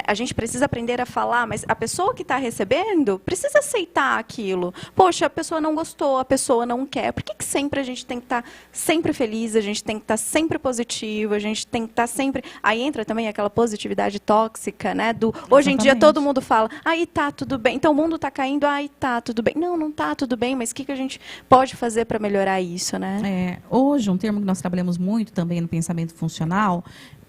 A gente precisa aprender a falar, mas a pessoa que está recebendo precisa aceitar aquilo. Poxa, a pessoa não gostou, a pessoa não quer. Por que sempre a gente tem que estar sempre feliz, a gente tem que estar sempre positivo, a gente tem que estar sempre... Aí entra também aquela positividade tóxica, né? Hoje em dia todo mundo fala, aí tá tudo bem. Então o mundo tá caindo, aí tá tudo bem. Não, não tá tudo bem, mas o que a gente pode fazer para melhorar isso, né? Hoje, um termo que nós trabalhamos muito também no pensamento funcional,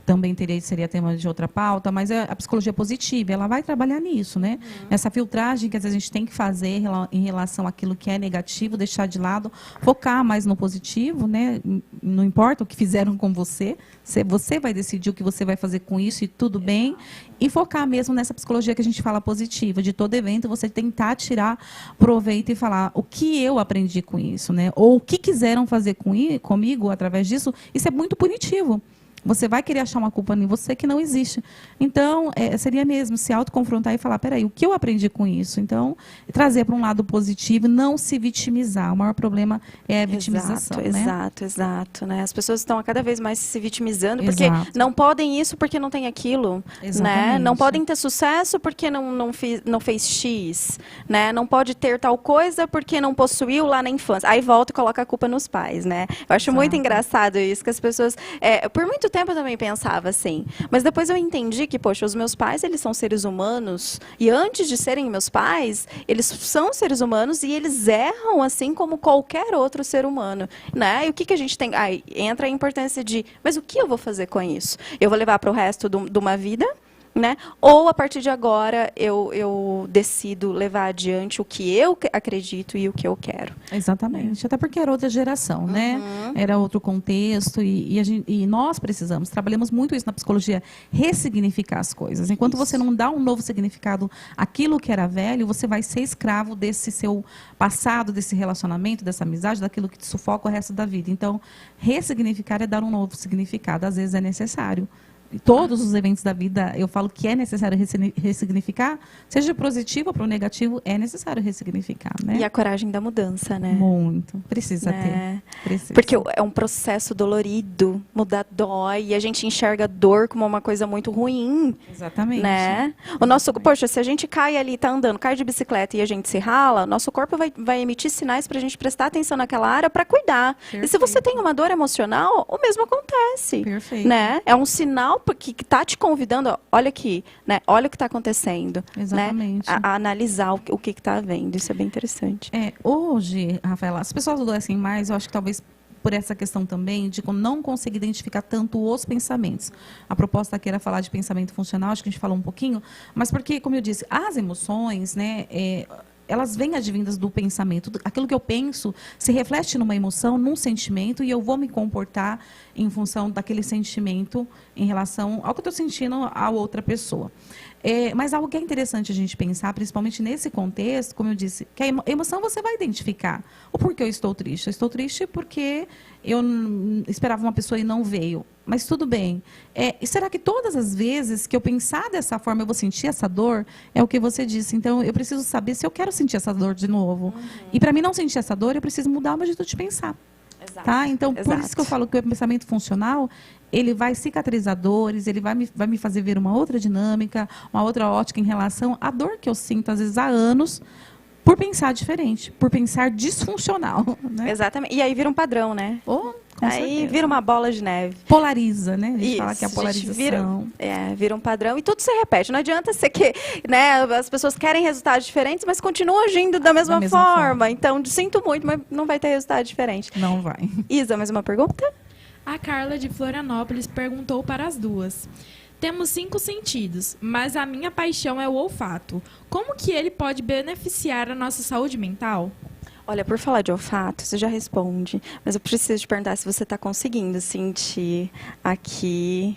também seria tema de outra pauta, mas a psicologia positiva, ela vai trabalhar nisso, né? Essa filtragem que às vezes a gente tem que fazer em relação àquilo que é negativo, deixar de lado, focar mais no positivo, né? Não importa o que fizeram com você, você vai decidir o que você vai fazer com isso e tudo bem, e focar mesmo nessa psicologia que a gente fala positiva, de todo evento você tentar tirar proveito e falar o que eu aprendi com isso, né? Ou o que quiseram fazer comigo através disso, isso é muito punitivo. Você vai querer achar uma culpa em você que não existe. Então, seria mesmo se autoconfrontar e falar, peraí, o que eu aprendi com isso? Então, trazer para um lado positivo, não se vitimizar. O maior problema é a vitimização, Exato, né? As pessoas estão a cada vez mais se vitimizando, porque não podem isso porque não tem aquilo, né? Não podem ter sucesso porque não fez X, né? Não pode ter tal coisa porque não possuiu lá na infância. Aí volta e coloca a culpa nos pais, né? Eu acho muito engraçado isso, que as pessoas... por muito tempo eu também pensava assim, mas depois eu entendi que, poxa, os meus pais, eles são seres humanos, e antes de serem meus pais, eles são seres humanos e eles erram assim como qualquer outro ser humano, né? E o que a gente tem... Aí entra a importância de, mas o que eu vou fazer com isso? Eu vou levar para o resto de uma vida, né? Ou a partir de agora eu decido levar adiante o que eu acredito e o que eu quero. Exatamente, até porque era outra geração, né? Era outro contexto e nós trabalhamos muito isso na psicologia, ressignificar as coisas. Enquanto você não dá um novo significado àquilo que era velho, você vai ser escravo desse seu passado, desse relacionamento, dessa amizade, daquilo que te sufoca o resto da vida. Então, ressignificar é dar um novo significado, às vezes é necessário. Todos os eventos da vida, eu falo que é necessário ressignificar, seja positivo ou para o negativo, é necessário ressignificar, né? E a coragem da mudança, né? Muito. Precisa ter. Precisa. Porque é um processo dolorido, mudar dói, e a gente enxerga a dor como uma coisa muito ruim. Exatamente. Né? Poxa, se a gente cai ali, tá andando, cai de bicicleta e a gente se rala, nosso corpo vai emitir sinais para a gente prestar atenção naquela área para cuidar. Perfeito. E se você tem uma dor emocional, o mesmo acontece. Perfeito. Né? É um sinal que está te convidando, olha aqui, né? Olha o que está acontecendo. Exatamente. Né? A analisar o que está havendo. Isso é bem interessante. Hoje, Rafaela, as pessoas adoecem mais, eu acho que talvez por essa questão também de não conseguir identificar tanto os pensamentos. A proposta aqui era falar de pensamento funcional, acho que a gente falou um pouquinho, mas porque, como eu disse, as emoções, né, elas vêm advindas do pensamento. Aquilo que eu penso se reflete numa emoção, num sentimento, e eu vou me comportar em função daquele sentimento em relação ao que eu estou sentindo a outra pessoa. Mas algo que é interessante a gente pensar, principalmente nesse contexto, como eu disse, que a emoção você vai identificar. O porquê eu estou triste? Eu estou triste porque eu esperava uma pessoa e não veio. Mas tudo bem. E será que todas as vezes que eu pensar dessa forma eu vou sentir essa dor? É o que você disse. Então, eu preciso saber se eu quero sentir essa dor de novo. E para mim não sentir essa dor, eu preciso mudar o meu jeito de pensar. Exato. Tá? Então, por isso que eu falo que o pensamento funcional, ele vai cicatrizar dores, ele vai me fazer ver uma outra dinâmica, uma outra ótica em relação à dor que eu sinto, às vezes, há anos, por pensar diferente, por pensar disfuncional. Né? Exatamente. E aí vira um padrão, né? Com aí certeza. Vira uma bola de neve. Polariza, né? A gente Isso, fala que é a polarização. Vira um padrão e tudo se repete. Não adianta ser que, né, as pessoas querem resultados diferentes, mas continuam agindo da mesma forma. Então, sinto muito, mas não vai ter resultado diferente. Não vai. Isa, mais uma pergunta? A Carla de Florianópolis perguntou para as duas. Temos 5 sentidos, mas a minha paixão é o olfato. Como que ele pode beneficiar a nossa saúde mental? Olha, por falar de olfato, você já responde, mas eu preciso te perguntar se você está conseguindo sentir aqui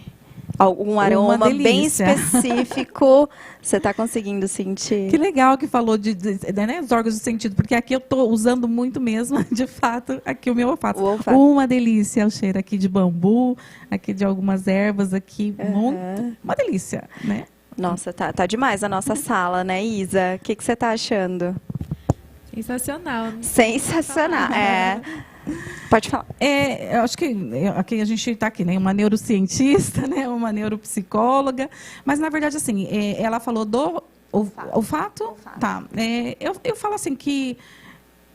algum aroma bem delícia. específico. Você está conseguindo sentir? Que legal que falou né, os órgãos do sentido, porque aqui eu estou usando muito mesmo, de fato, aqui o meu olfato. O olfato. Uma delícia o cheiro aqui de bambu, aqui de algumas ervas, aqui, uma delícia, né? Nossa, tá demais a nossa sala, né, Isa? O que você está achando? Sensacional. Sensacional. É. Pode falar. Eu acho que aqui a gente está aqui, né? Uma neurocientista, né? Uma neuropsicóloga, mas na verdade assim, ela falou do olfato. Tá. Eu falo assim que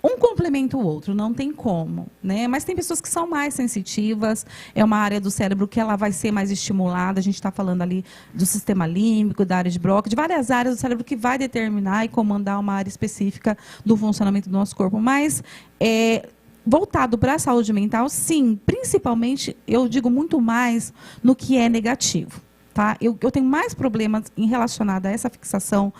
um complementa o outro, não tem como, né? Mas tem pessoas que são mais sensitivas, é uma área do cérebro que ela vai ser mais estimulada. A gente está falando ali do sistema límbico, da área de Broca, de várias áreas do cérebro que vai determinar e comandar uma área específica do funcionamento do nosso corpo. Mas voltado para a saúde mental, sim, principalmente, eu digo muito mais no que é negativo. Tá? Eu tenho mais problemas em relacionado a essa fixação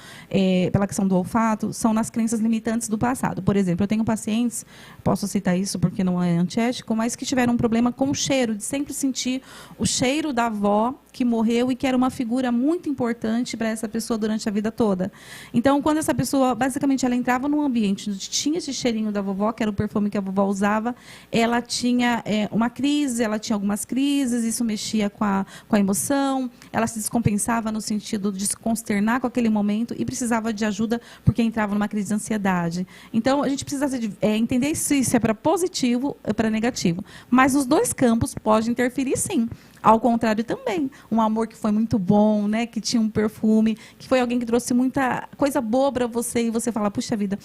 pela questão do olfato, são nas crenças limitantes do passado. Por exemplo, eu tenho pacientes, posso citar isso porque não é antiético, mas que tiveram um problema com o cheiro, de sempre sentir o cheiro da avó que morreu e que era uma figura muito importante para essa pessoa durante a vida toda. Então, quando essa pessoa, basicamente, ela entrava num ambiente onde tinha esse cheirinho da vovó, que era o perfume que a vovó usava, ela tinha uma crise, ela tinha algumas crises, isso mexia com a emoção, ela se descompensava no sentido de se consternar com aquele momento e precisava de ajuda porque entrava numa crise de ansiedade. Então, a gente precisa entender se isso é para positivo ou para negativo. Mas os dois campos podem interferir, sim. Ao contrário também, um amor que foi muito bom, né, que tinha um perfume, que foi alguém que trouxe muita coisa boa para você e você fala, puxa vida,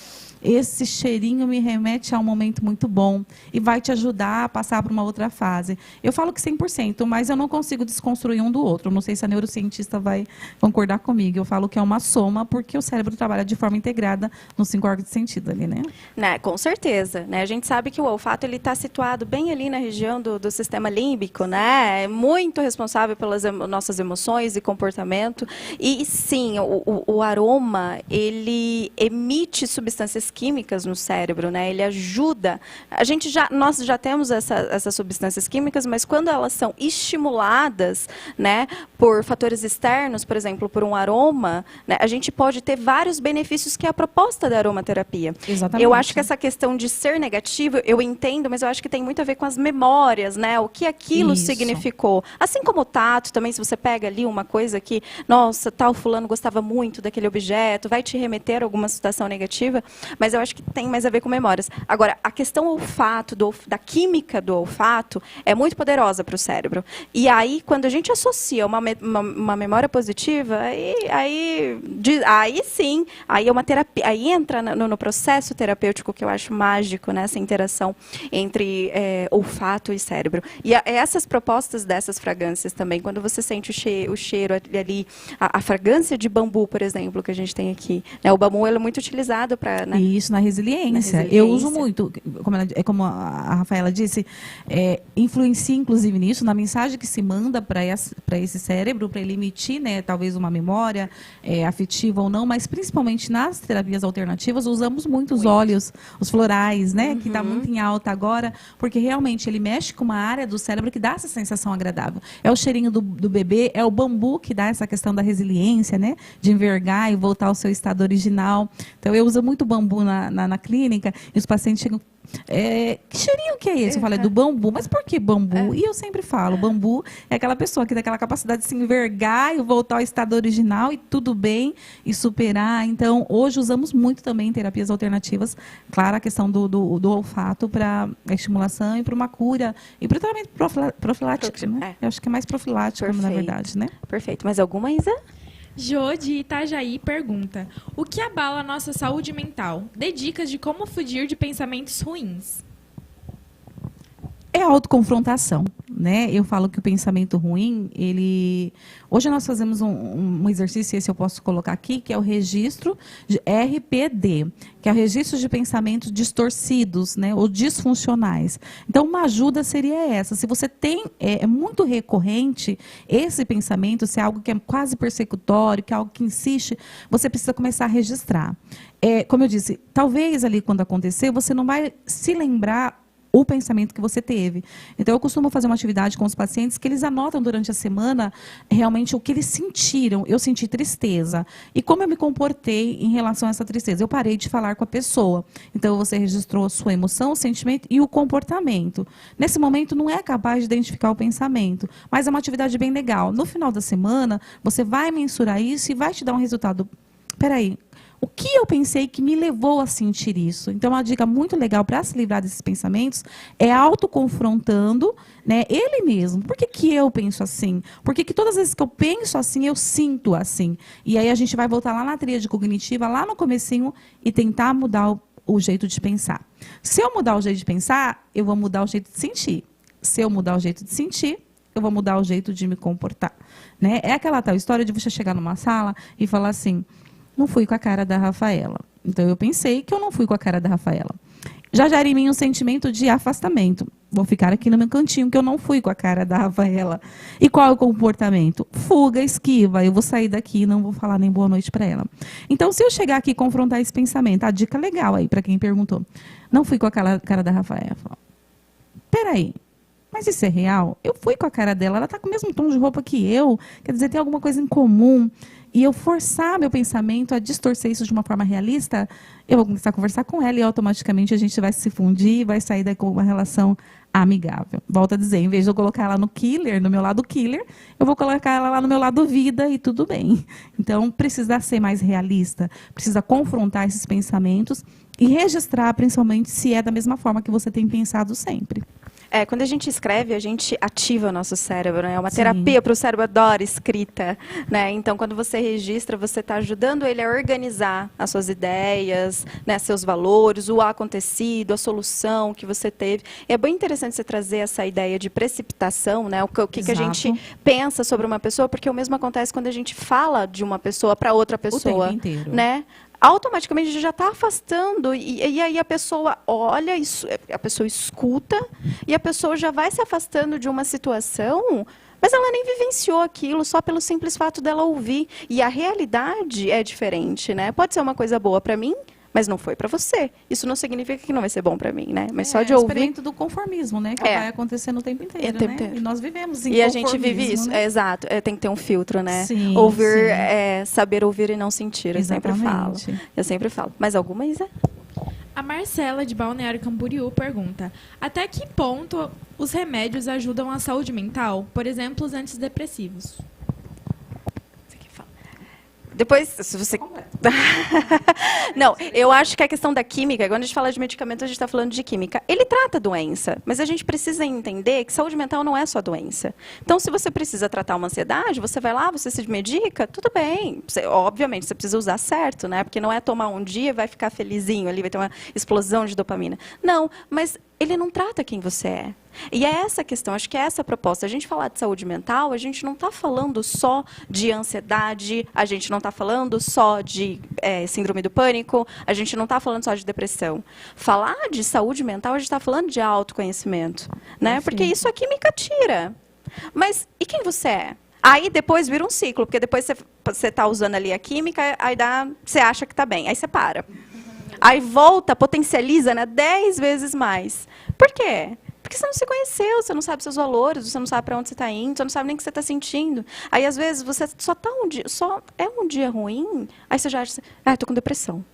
esse cheirinho me remete a um momento muito bom e vai te ajudar a passar para uma outra fase. Eu falo que 100%, mas eu não consigo desconstruir um do outro. Eu não sei se a neurocientista vai concordar comigo. Eu falo que é uma soma porque o cérebro trabalha de forma integrada nos 5 órgãos de sentido ali, né? Com certeza, né? A gente sabe que o olfato ele está situado bem ali na região do sistema límbico, né? Muito responsável pelas nossas emoções e comportamento. E sim, o aroma, ele emite substâncias químicas no cérebro, né? Ele ajuda. Nós já temos essas substâncias químicas, mas quando elas são estimuladas, né, por fatores externos, por exemplo, por um aroma, né, a gente pode ter vários benefícios que é a proposta da aromaterapia. Exatamente. Eu acho que essa questão de ser negativo, eu entendo, mas eu acho que tem muito a ver com as memórias, né? O que aquilo significou. Assim como o tato, também, se você pega ali uma coisa que, nossa, tal fulano gostava muito daquele objeto, vai te remeter a alguma situação negativa, mas eu acho que tem mais a ver com memórias. Agora, a questão olfato, da química do olfato, é muito poderosa para o cérebro. E aí, quando a gente associa uma memória positiva, aí sim, aí é uma terapia, aí entra no processo terapêutico que eu acho mágico, né, essa interação entre olfato e cérebro. E essas propostas dessas fragrâncias também, quando você sente o cheiro ali, a fragrância de bambu, por exemplo, que a gente tem aqui, né, o bambu ele é muito utilizado para... Né, isso, na resiliência. Eu uso muito, como a Rafaela disse, influencia inclusive nisso, na mensagem que se manda para esse cérebro, para ele emitir, né, talvez uma memória afetiva ou não, mas principalmente nas terapias alternativas, usamos muito os óleos, os florais, né, que está muito em alta agora, porque realmente ele mexe com uma área do cérebro que dá essa sensação agradável. É o cheirinho do bebê, é o bambu que dá essa questão da resiliência, né, de envergar e voltar ao seu estado original. Então, eu uso muito bambu na clínica e os pacientes chegam... que cheirinho que é esse? Eu falo, é do bambu. Mas por que bambu? E eu sempre falo, bambu é aquela pessoa que tem aquela capacidade de se envergar e voltar ao estado original e tudo bem, e superar. Então, hoje usamos muito também em terapias alternativas, claro, a questão do olfato para a estimulação e para uma cura e para o tratamento profilático, né? Eu acho que é mais profilático, na verdade, né? Perfeito. Mais alguma, Isa? Jô, de Itajaí, pergunta: o que abala a nossa saúde mental? Dê dicas de como fugir de pensamentos ruins. É a autoconfrontação, né? Eu falo que o pensamento ruim, ele... Hoje nós fazemos um exercício, esse eu posso colocar aqui, que é o registro de RPD, que é o registro de pensamentos distorcidos, né? Ou disfuncionais. Então, uma ajuda seria essa. Se você tem, é muito recorrente esse pensamento, se é algo que é quase persecutório, que é algo que insiste, você precisa começar a registrar. Como eu disse, talvez ali quando acontecer, você não vai se lembrar o pensamento que você teve. Então, eu costumo fazer uma atividade com os pacientes que eles anotam durante a semana realmente o que eles sentiram. Eu senti tristeza. E como eu me comportei em relação a essa tristeza? Eu parei de falar com a pessoa. Então, você registrou a sua emoção, o sentimento e o comportamento. Nesse momento, não é capaz de identificar o pensamento, mas é uma atividade bem legal. No final da semana, você vai mensurar isso e vai te dar um resultado. Peraí, o que eu pensei que me levou a sentir isso? Então, uma dica muito legal para se livrar desses pensamentos é autoconfrontando, né, ele mesmo. Por que, que eu penso assim? Por que, que todas as vezes que eu penso assim, eu sinto assim? E aí a gente vai voltar lá na tríade cognitiva, lá no comecinho, e tentar mudar o jeito de pensar. Se eu mudar o jeito de pensar, eu vou mudar o jeito de sentir. Se eu mudar o jeito de sentir, eu vou mudar o jeito de me comportar. Né? É aquela tal história de você chegar numa sala e falar assim... Não fui com a cara da Rafaela. Então, eu pensei que eu não fui com a cara da Rafaela. Já gera em mim um sentimento de afastamento. Vou ficar aqui no meu cantinho, que eu não fui com a cara da Rafaela. E qual é o comportamento? Fuga, esquiva. Eu vou sair daqui e não vou falar nem boa noite para ela. Então, se eu chegar aqui e confrontar esse pensamento, a dica legal aí, para quem perguntou. Não fui com a cara da Rafaela. Peraí. Mas isso é real? Eu fui com a cara dela. Ela está com o mesmo tom de roupa que eu. Quer dizer, tem alguma coisa em comum. E eu forçar meu pensamento a distorcer isso de uma forma realista, eu vou começar a conversar com ela e automaticamente a gente vai se fundir e vai sair daí com uma relação amigável. Volto a dizer, em vez de eu colocar ela no killer, no meu lado killer, eu vou colocar ela lá no meu lado vida e tudo bem. Então, precisa ser mais realista, precisa confrontar esses pensamentos e registrar, principalmente, se é da mesma forma que você tem pensado sempre. Quando a gente escreve, a gente ativa o nosso cérebro, né? É uma terapia para o cérebro, adora escrita, né? Então, quando você registra, você está ajudando ele a organizar as suas ideias, né? Seus valores, o acontecido, a solução que você teve. E é bem interessante você trazer essa ideia de precipitação, né? O que a gente pensa sobre uma pessoa, porque o mesmo acontece quando a gente fala de uma pessoa para outra pessoa, o tempo inteiro, né? Automaticamente a gente já está afastando e aí a pessoa olha, a pessoa escuta e a pessoa já vai se afastando de uma situação, mas ela nem vivenciou aquilo só pelo simples fato dela ouvir. E a realidade é diferente, né? Pode ser uma coisa boa para mim, mas não foi para você. Isso não significa que não vai ser bom para mim, né? Mas só de ouvir... É o experimento do conformismo, né? Que vai acontecendo o tempo inteiro, né? E nós vivemos em conformismo. E a gente vive isso, né? Exato. Tem que ter um filtro, né? Sim, ouvir, sim. Saber ouvir e não sentir, Exatamente. Eu sempre falo. Mais alguma, Isa? A Marcela, de Balneário Camboriú, pergunta: até que ponto os remédios ajudam a saúde mental? Por exemplo, os antidepressivos. Depois, se você... Não, eu acho que a questão da química, quando a gente fala de medicamento, a gente está falando de química. Ele trata a doença, mas a gente precisa entender que saúde mental não é só doença. Então, se você precisa tratar uma ansiedade, você vai lá, você se medica, tudo bem. Obviamente, você precisa usar certo, né? Porque não é tomar um dia e vai ficar felizinho ali, vai ter uma explosão de dopamina. Não, mas ele não trata quem você é. E é essa a questão, acho que é essa a proposta. A gente falar de saúde mental, a gente não está falando só de ansiedade, a gente não está falando só de síndrome do pânico, a gente não está falando só de depressão. Falar de saúde mental, a gente está falando de autoconhecimento, né? Porque isso a química tira. Mas e quem você é? Aí depois vira um ciclo, porque depois você está usando ali a química, aí você acha que está bem, aí você para. Aí volta, potencializa, né, 10 vezes mais. Por quê? Porque você não se conheceu, você não sabe seus valores, você não sabe para onde você está indo, você não sabe nem o que você está sentindo. Aí, às vezes, você só é um dia ruim, aí você já acha, estou com depressão.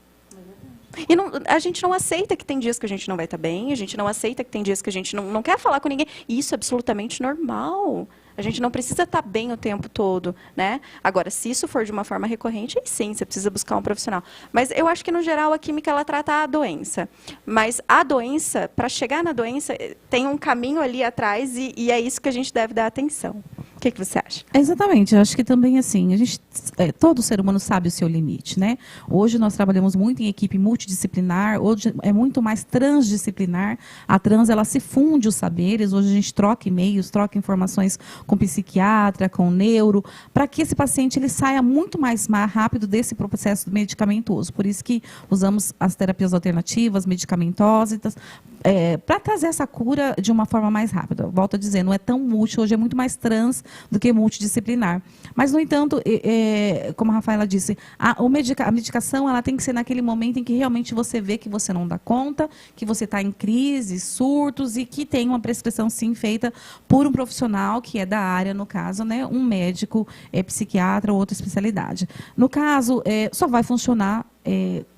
E a gente não aceita que tem dias que a gente não vai estar bem, a gente não aceita que tem dias que a gente não quer falar com ninguém. E isso é absolutamente normal. A gente não precisa estar bem o tempo todo, né? Agora, se isso for de uma forma recorrente, aí sim, você precisa buscar um profissional. Mas eu acho que, no geral, a química, ela trata a doença. Mas a doença, para chegar na doença, tem um caminho ali atrás e é isso que a gente deve dar atenção. que você acha? Exatamente, eu acho que também assim, todo ser humano sabe o seu limite, né? Hoje nós trabalhamos muito em equipe multidisciplinar, hoje é muito mais transdisciplinar. A trans, ela se funde os saberes, hoje a gente troca e-mails, troca informações com psiquiatra, com neuro, para que esse paciente ele saia muito mais rápido desse processo medicamentoso. Por isso que usamos as terapias alternativas, medicamentosas, para trazer essa cura de uma forma mais rápida. Volto a dizer, não é tão multi, hoje é muito mais trans do que multidisciplinar. Mas, no entanto, como a Rafaela disse, a medicação ela tem que ser naquele momento em que realmente você vê que você não dá conta, que você está em crise, surtos e que tem uma prescrição, sim, feita por um profissional que é da área, no caso, né, um médico, psiquiatra ou outra especialidade. No caso, só vai funcionar...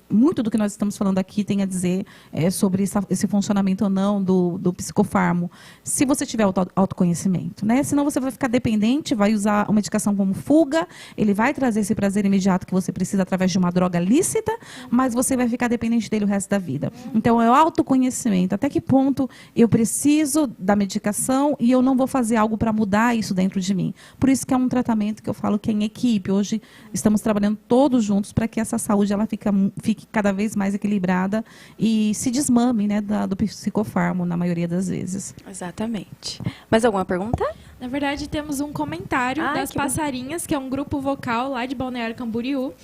muito do que nós estamos falando aqui tem a dizer sobre esse funcionamento ou não do psicofarmo, se você tiver autoconhecimento, né? Senão você vai ficar dependente, vai usar a medicação como fuga, ele vai trazer esse prazer imediato que você precisa através de uma droga lícita, mas você vai ficar dependente dele o resto da vida. Então, é o autoconhecimento. Até que ponto eu preciso da medicação e eu não vou fazer algo para mudar isso dentro de mim? Por isso que é um tratamento que eu falo que é em equipe. Hoje, estamos trabalhando todos juntos para que essa saúde ela fique cada vez mais equilibrada e se desmame, né, do psicofarmo, na maioria das vezes. Exatamente. Mais alguma pergunta? Na verdade, temos um comentário das Passarinhas, que é um grupo vocal lá de Balneário Camboriú.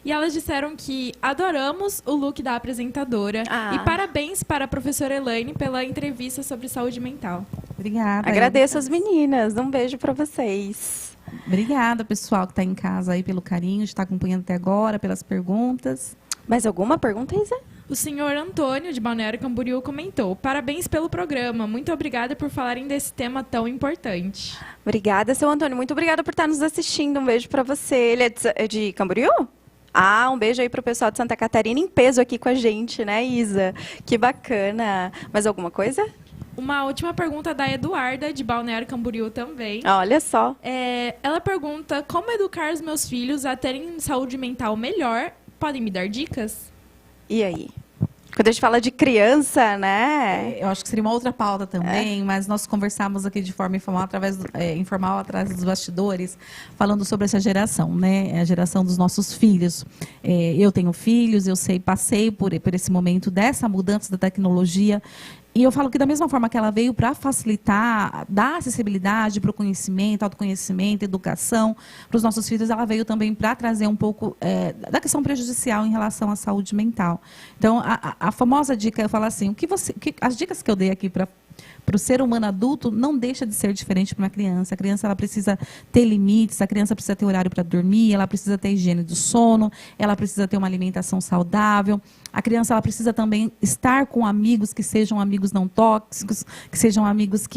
E elas disseram que adoramos o look da apresentadora. E parabéns para a professora Elaine pela entrevista sobre saúde mental. Obrigada. Agradeço as meninas. Um beijo para vocês. Obrigada, pessoal que está em casa aí pelo carinho, de estar acompanhando até agora, pelas perguntas. Mais alguma pergunta, Isa? O senhor Antônio, de Balneário Camboriú, comentou: parabéns pelo programa. Muito obrigada por falarem desse tema tão importante. Obrigada, seu Antônio. Muito obrigada por estar nos assistindo. Um beijo para você. Ele é de Camboriú? Um beijo aí para o pessoal de Santa Catarina em peso aqui com a gente, né, Isa? Que bacana. Mais alguma coisa? Uma última pergunta da Eduarda, de Balneário Camboriú também. Olha só. Ela pergunta: como educar os meus filhos a terem saúde mental melhor? Podem me dar dicas? E aí? Quando a gente fala de criança, né? Eu acho que seria uma outra pauta também, mas nós conversamos aqui de forma informal, atrás dos bastidores, falando sobre essa geração, né? A geração dos nossos filhos. Eu tenho filhos, passei por esse momento dessa mudança da tecnologia. E eu falo que da mesma forma que ela veio para facilitar, dar acessibilidade para o conhecimento, autoconhecimento, educação para os nossos filhos, ela veio também para trazer um pouco da questão prejudicial em relação à saúde mental. Então, a famosa dica, eu falo assim, as dicas que eu dei aqui para o ser humano adulto não deixa de ser diferente para uma criança. A criança ela precisa ter limites, a criança precisa ter horário para dormir, ela precisa ter higiene do sono, ela precisa ter uma alimentação saudável. A criança ela precisa também estar com amigos que sejam amigos não tóxicos, que sejam amigos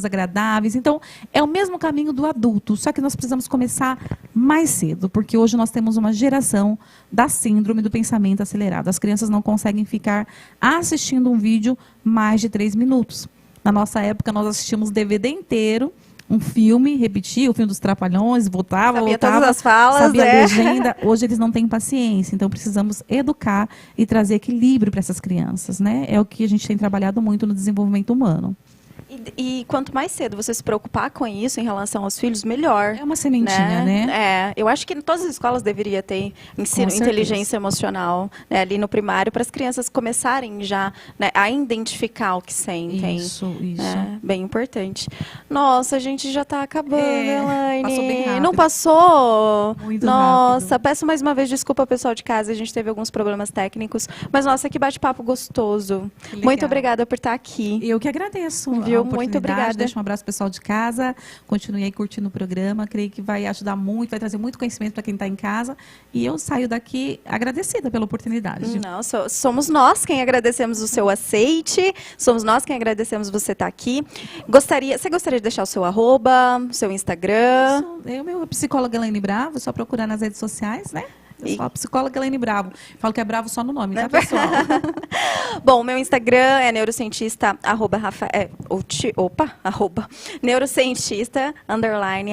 agradáveis. Então, é o mesmo caminho do adulto, só que nós precisamos começar mais cedo, porque hoje nós temos uma geração da síndrome do pensamento acelerado. As crianças não conseguem ficar assistindo um vídeo mais de 3 minutos. Na nossa época, nós assistíamos DVD inteiro, um filme, repetia o filme dos Trapalhões, voltava, todas as falas, sabia a legenda. Hoje eles não têm paciência, então precisamos educar e trazer equilíbrio para essas crianças, né? É o que a gente tem trabalhado muito no desenvolvimento humano. E quanto mais cedo você se preocupar com isso em relação aos filhos, melhor. É uma sementinha, né? Eu acho que em todas as escolas deveria ter ensino, inteligência emocional, né, ali no primário, para as crianças começarem já, né, a identificar o que sentem. Isso. Bem importante. Nossa, a gente já está acabando, Elaine. Passou bem rápido. Não passou? Muito Nossa, rápido. Peço mais uma vez desculpa ao pessoal de casa, a gente teve alguns problemas técnicos. Mas, nossa, que bate-papo gostoso. Muito obrigada por estar aqui. Eu que agradeço. Viu? Muito obrigada. Deixa um abraço pessoal de casa. Continue aí curtindo o programa. Creio que vai ajudar muito, vai trazer muito conhecimento para quem está em casa. E eu saio daqui agradecida pela oportunidade. Não, somos nós quem agradecemos o seu aceite. Somos nós quem agradecemos você estar aqui. Você gostaria de deixar o seu @, o seu Instagram? Eu, meu psicóloga Elaine Bravo, só procurar nas redes sociais, né? Eu falo psicóloga Elaine Bravo. Falo que é bravo só no nome, tá, pessoal? Bom, meu Instagram é neurocientista, neurocientista,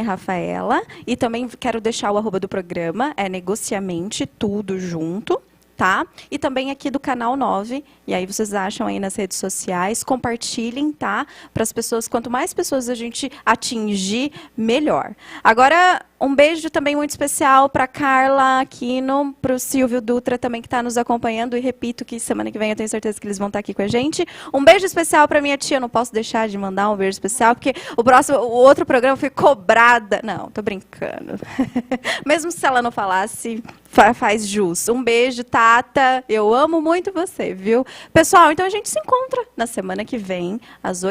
_Rafaela. E também quero deixar o @ do programa, é negociamente, tudo junto. tá? E também aqui do Canal 9. E aí vocês acham aí nas redes sociais. Compartilhem, tá? Para as pessoas, quanto mais pessoas a gente atingir, melhor. Agora, um beijo também muito especial para Carla Aquino, para o Silvio Dutra também que está nos acompanhando. E repito que semana que vem eu tenho certeza que eles vão estar aqui com a gente. Um beijo especial para minha tia. Eu não posso deixar de mandar um beijo especial, porque o outro programa foi cobrada. Não, tô brincando. Mesmo se ela não falasse, faz jus. Um beijo, Tata. Eu amo muito você, viu? Pessoal, então a gente se encontra na semana que vem, às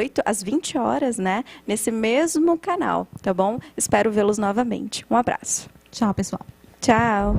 20 horas, né? Nesse mesmo canal, tá bom? Espero vê-los novamente. Um abraço. Tchau, pessoal. Tchau.